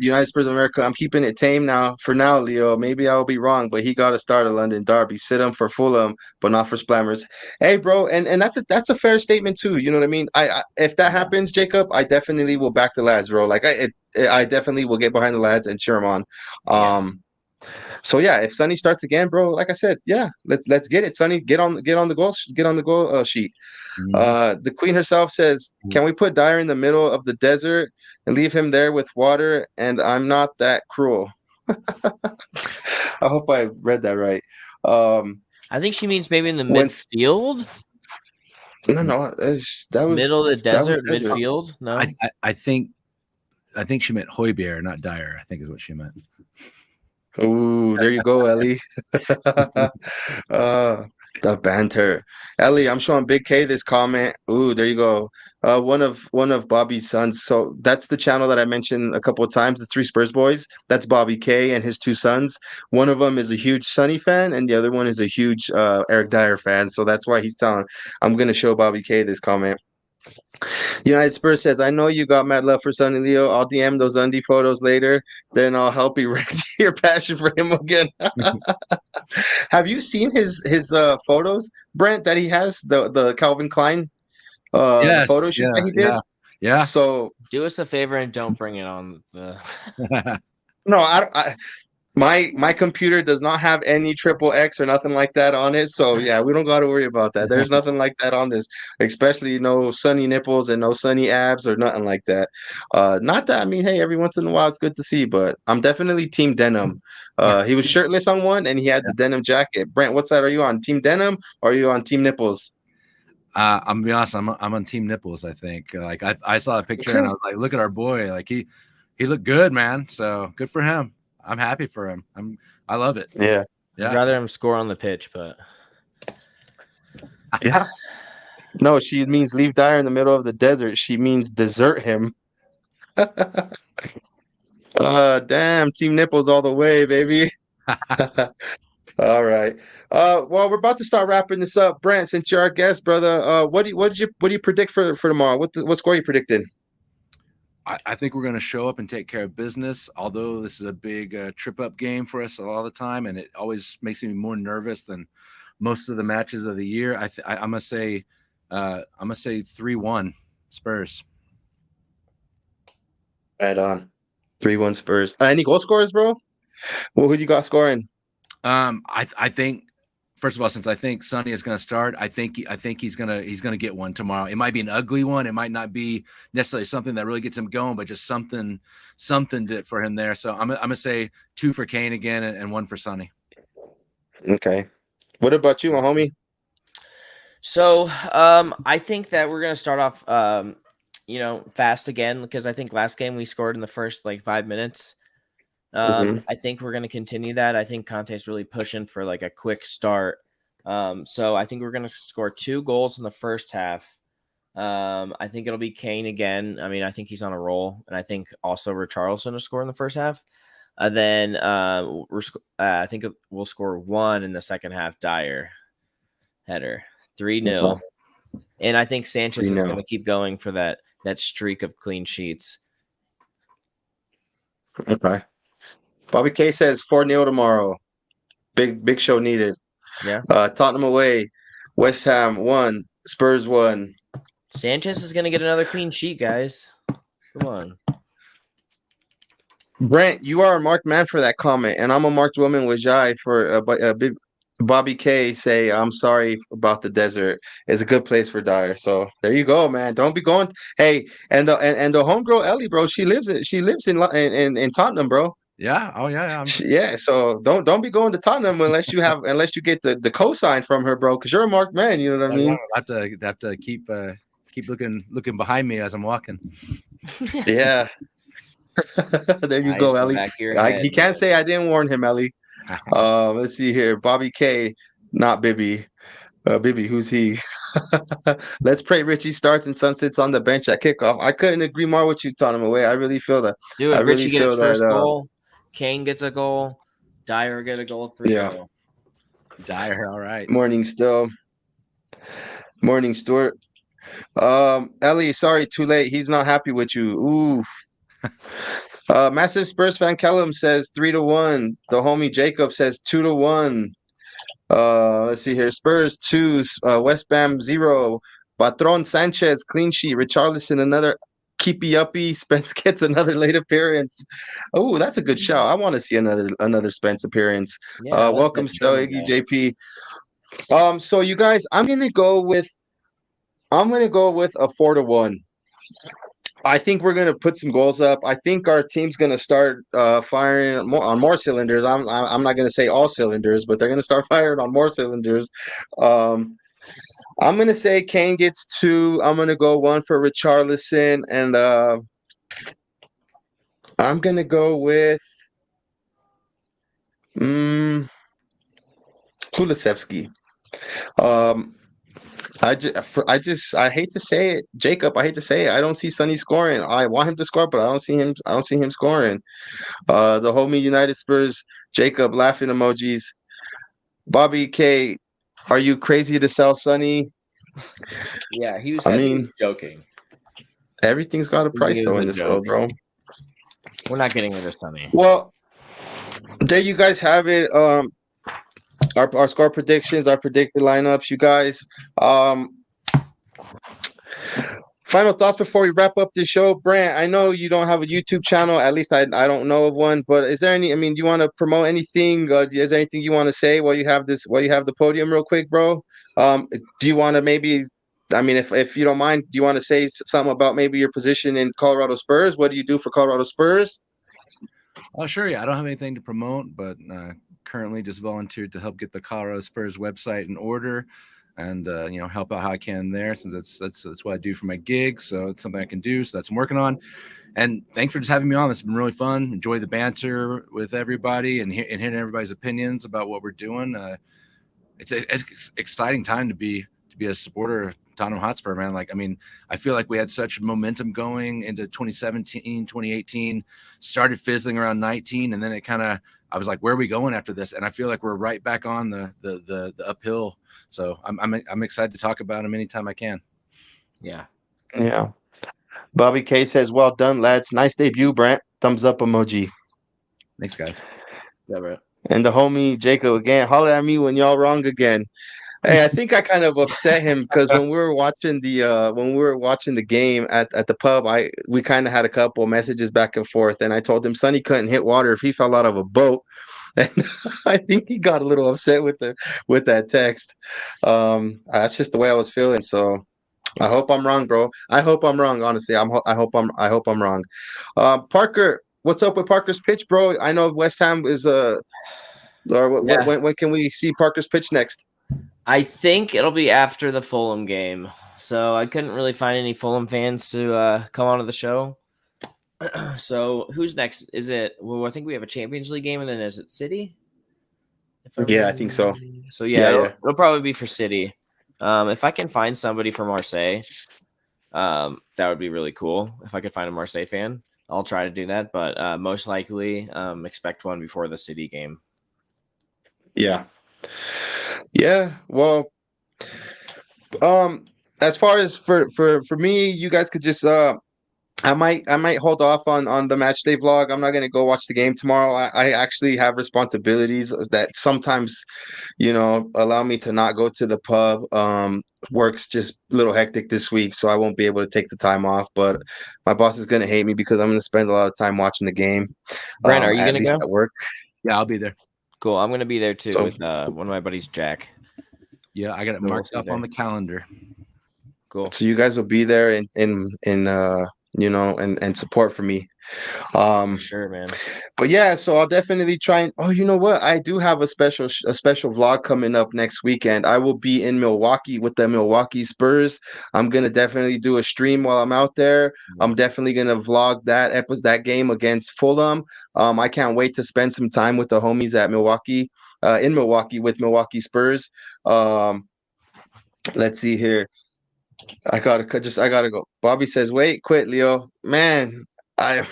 United Spurs of America. I'm keeping it tame now. For now, Leo. Maybe I'll be wrong, but he got to start a London derby. Sit him for Fulham, but not for Splammers. Hey, bro, and that's a fair statement too. You know what I mean? I if that happens, Jacob, I definitely will back the lads, bro. Like I definitely will get behind the lads and cheer them on. So yeah, if Sonny starts again, bro, like I said, yeah, let's get it, Sonny. Get on the goal sheet. The Queen herself says, "Can we put Dyer in the middle of the desert and leave him there with water?" And I'm not that cruel. I hope I read that right. I think she means maybe in the midfield. No, that was middle of the desert, midfield. No, I think she meant Højbjerg, not Dyer. I think is what she meant. Ooh, there you go, Ellie. The banter. Ellie, I'm showing Big K this comment. Ooh, there you go. One of Bobby's sons. So that's the channel that I mentioned a couple of times, the 3 Spurs boys. That's Bobby K and his 2 sons. One of them is a huge Sonny fan, and the other one is a huge Eric Dyer fan. So that's why he's telling. I'm gonna show Bobby K this comment. United Spurs says, I know you got mad love for Sonny Leo. I'll DM those undie photos later. Then I'll help erect your passion for him again. Have you seen his photos, Brent, that he has? The Calvin Klein photo shoot that he did? Yeah. So do us a favor and don't bring it on the No, my computer does not have any triple X or nothing like that on it. So yeah, we don't got to worry about that. There's nothing like that on this, especially no sunny nipples and no sunny abs or nothing like that. Not that I mean, hey, every once in a while it's good to see, but I'm definitely team denim. He was shirtless on one and he had the denim jacket. Brent, what side are you on? Team denim or are you on team nipples? I'm gonna be honest. I'm on team nipples. I think. Like I saw a picture and I was like, look at our boy. Like he looked good, man. So good for him. I'm happy for him. I love it. Yeah. I'd rather him score on the pitch, but yeah. No, she means leave Dyer in the middle of the desert. She means desert him. Damn, team nipples all the way, baby. All right. Well, we're about to start wrapping this up. Brent, since you're our guest, brother, what do you predict for tomorrow? What score are you predicting? I think we're going to show up and take care of business. Although this is a big trip up game for us a lot of the time, and it always makes me more nervous than most of the matches of the year. I'm gonna say 3-1 Spurs. Right on. 3-1 Spurs. Any goal scorers, bro? Who you got scoring? I think, first of all, since I think Sonny is going to start, I think he's gonna get one tomorrow. It might be an ugly one. It might not be necessarily something that really gets him going, but just something for him there. So I'm gonna say 2 for Kane again and 1 for Sonny. Okay. What about you, my homie? So I think that we're gonna start off fast again, because I think last game we scored in the first 5 minutes. I think we're going to continue that. I think Conte's really pushing for a quick start. So I think we're going to score 2 goals in the first half. I think it'll be Kane again. I mean, I think he's on a roll, and I think also Richarlison will score in the first half. Then I think we'll score 1 in the second half. Dyer header 3-0, and I think Sanchez is going to keep going for that streak of clean sheets. Okay. Bobby K says 4-0 tomorrow. Big show needed. Yeah. Tottenham away. West Ham 1. Spurs 1. Sanchez is going to get another clean sheet, guys. Come on. Brent, you are a marked man for that comment, and I'm a marked woman with Jai for a big Bobby K say, I'm sorry about the desert. It's a good place for Dyer. So there you go, man. Don't be going. Hey, and the homegirl Ellie, bro, she lives in Tottenham, bro. Yeah. Oh yeah. Yeah. So don't be going to Tottenham unless you get the cosign from her, bro. Because you're a marked man. You know what I mean? I have to keep looking behind me as I'm walking. Yeah. There you go, Ellie. He can't say I didn't warn him, Ellie. Let's see here. Bobby K, not Bibby. Bibby, who's he? Let's pray Richie starts and Sun sits on the bench at kickoff. I couldn't agree more with you, Tottenham away. I really feel that. Dude, I really Richie gets first goal. Kane gets a goal. Dyer get a goal. 3-0. Yeah. Dyer, all right. Morning still. Morning, Stuart. Ellie, sorry, too late. He's not happy with you. Ooh. Massive Spurs fan Kellum says 3-1. The homie Jacob says 2-1. Let's see here. Spurs 2, West Ham 0. Patron Sanchez clean sheet. Richarlison another keepy uppy. Spence gets another late appearance. Oh, that's a good shout. I want to see another Spence appearance. Yeah, welcome still, Iggy JP. So you guys, I'm gonna go with a 4-1. I think we're going to put some goals up. I think our team's going to start firing on more cylinders. I'm not going to say all cylinders, but they're going to start firing on more cylinders. I'm going to say Kane gets 2. I'm going to go 1 for Richarlison, and I'm going to go with Kulusevski. I hate to say it, Jacob. I hate to say it. I don't see Sonny scoring. I want him to score, but I don't see him scoring. The homie United Spurs, Jacob laughing emojis. Bobby K, are you crazy to sell Sonny? Yeah, he was. Joking. Everything's got a price though in this world, bro. We're not getting into Sonny. Well, there you guys have it. Our score predictions, our predicted lineups, you guys. Final thoughts before we wrap up this show, Brant. I know you don't have a YouTube channel. At least I don't know of one. But is there any? I mean, do you want to promote anything? Is there anything you want to say while you have the podium, real quick, bro? Do you want to maybe? I mean, if you don't mind, do you want to say something about maybe your position in Colorado Spurs? What do you do for Colorado Spurs? Oh, sure. Yeah, I don't have anything to promote, but currently just volunteered to help get the Colorado Spurs website in order. And help out how I can there, since that's what I do for my gig. So it's something I can do. So that's what I'm working on. And thanks for just having me on. It's been really fun. Enjoy the banter with everybody and hearing everybody's opinions about what we're doing. It's an exciting time to be a supporter of Tottenham Hotspur, man. Like, I mean, I feel like we had such momentum going into 2017, 2018, started fizzling around 19, and then it kind of, I was like, where are we going after this? And I feel like we're right back on the uphill. So I'm excited to talk about them anytime I can. Yeah. Yeah. Bobby K says, "Well done, lads. Nice debut, Brant. Thumbs up emoji." Thanks, guys. Yeah, bro. And the homie Jacob again, holler at me when y'all wrong again. Hey, I think I kind of upset him because when we were watching the game at the pub, we kind of had a couple messages back and forth, and I told him Sonny couldn't hit water if he fell out of a boat, and I think he got a little upset with that text. That's just the way I was feeling. So I hope I'm wrong, bro. I hope I'm wrong. Honestly, I hope I'm wrong. Parker, what's up with Parker's pitch, bro? I know West Ham is or when can we see Parker's pitch next? I think it'll be after the Fulham game. So I couldn't really find any Fulham fans to come onto the show. So who's next? Is it? Well, I think we have a Champions League game, and then is it City? I think so. So it'll probably be for City. If I can find somebody from Marseille, that would be really cool. If I could find a Marseille fan, I'll try to do that. But most likely, expect one before the City game. Yeah. Yeah. Well, as far as for me, you guys could just I might hold off on the match day vlog. I'm not gonna go watch the game tomorrow. I actually have responsibilities that sometimes, allow me to not go to the pub. Work's just a little hectic this week, so I won't be able to take the time off. But my boss is gonna hate me because I'm gonna spend a lot of time watching the game. Brent, are you gonna go? At work. Yeah, I'll be there. Cool. I'm gonna be there too with one of my buddies, Jack. Yeah, I got it marked up on the calendar. Cool. So you guys will be there and support for me. Sure, man. But yeah, so I'll definitely try and you know what? I do have a special vlog coming up next weekend. I will be in Milwaukee with the Milwaukee Spurs. I'm gonna definitely do a stream while I'm out there. I'm definitely gonna vlog that game against Fulham. I can't wait to spend some time with the homies at Milwaukee, in Milwaukee with Milwaukee Spurs. Let's see here. I gotta go. Bobby says, "Wait, quit, Leo." Man, I'm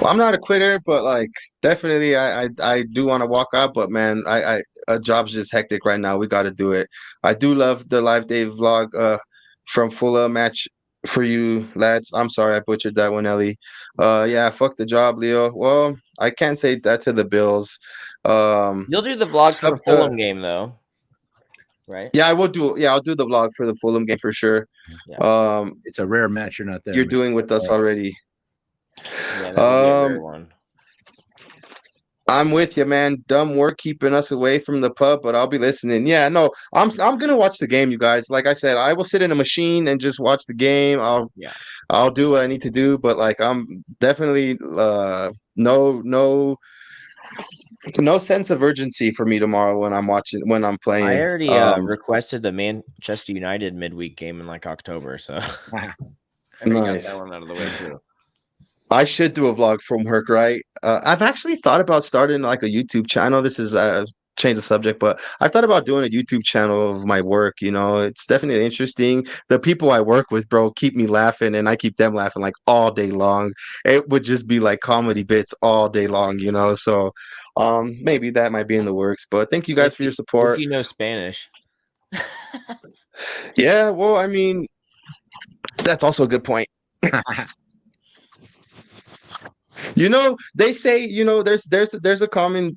not a quitter, but like definitely, I do want to walk out. But man, a job's just hectic right now. We got to do it. I do love the live day vlog from Fulham match for you lads. I'm sorry I butchered that one, Ellie. Yeah, fuck the job, Leo. Well, I can't say that to the Bills. You'll do the vlog for the Fulham game though. Right? Yeah, I will do. Yeah, I'll do the vlog for the Fulham game for sure. Yeah. It's a rare match. You're not there. You're doing with us already. Yeah, that would be a rare one. I'm with you, man. Dumb work keeping us away from the pub, but I'll be listening. Yeah, no, I'm gonna watch the game, you guys. Like I said, I will sit in a machine and just watch the game. I'll do what I need to do, but like I'm definitely no sense of urgency for me tomorrow when I'm playing. I already requested the Manchester United midweek game in like October, so I got that one out of the way too. I should do a vlog from work, right? I've actually thought about starting like a YouTube channel. This is change the subject, but I thought about doing a YouTube channel of my work. It's definitely interesting. The people I work with, bro, keep me laughing, and I keep them laughing like all day long. It would just be like comedy bits all day long, So maybe that might be in the works. But thank you guys for your support. If you know Spanish. Yeah, well, I mean, that's also a good point. You know, they say, you know, there's a common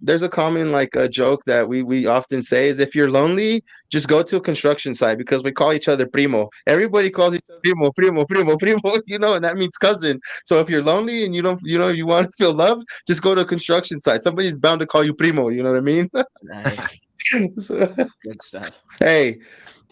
like a joke that we often say is, if you're lonely, just go to a construction site, because we call each other primo. Everybody calls each other primo, primo, primo, primo, you know, and that means cousin. So if you're lonely and you don't, you know, you want to feel love, just go to a construction site. Somebody's bound to call you primo, you know what I mean? Nice. So, Good stuff. hey,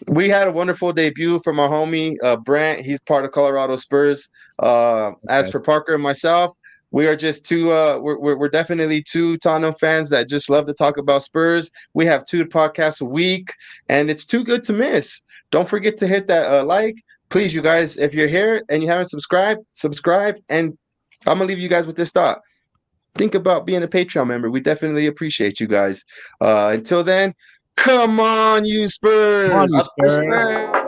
we had a wonderful debut from our homie Brant. He's part of Colorado Spurs. As for Parker and myself, we are just two. We're definitely two Tottenham fans that just love to talk about Spurs. We have 2 podcasts a week, and it's too good to miss. Don't forget to hit that like, please, you guys. If you're here and you haven't subscribed, subscribe. And I'm gonna leave you guys with this thought. Think about being a Patreon member. We definitely appreciate you guys. Until then, come on, you Spurs! Come on, you Up the Spurs. Spurs.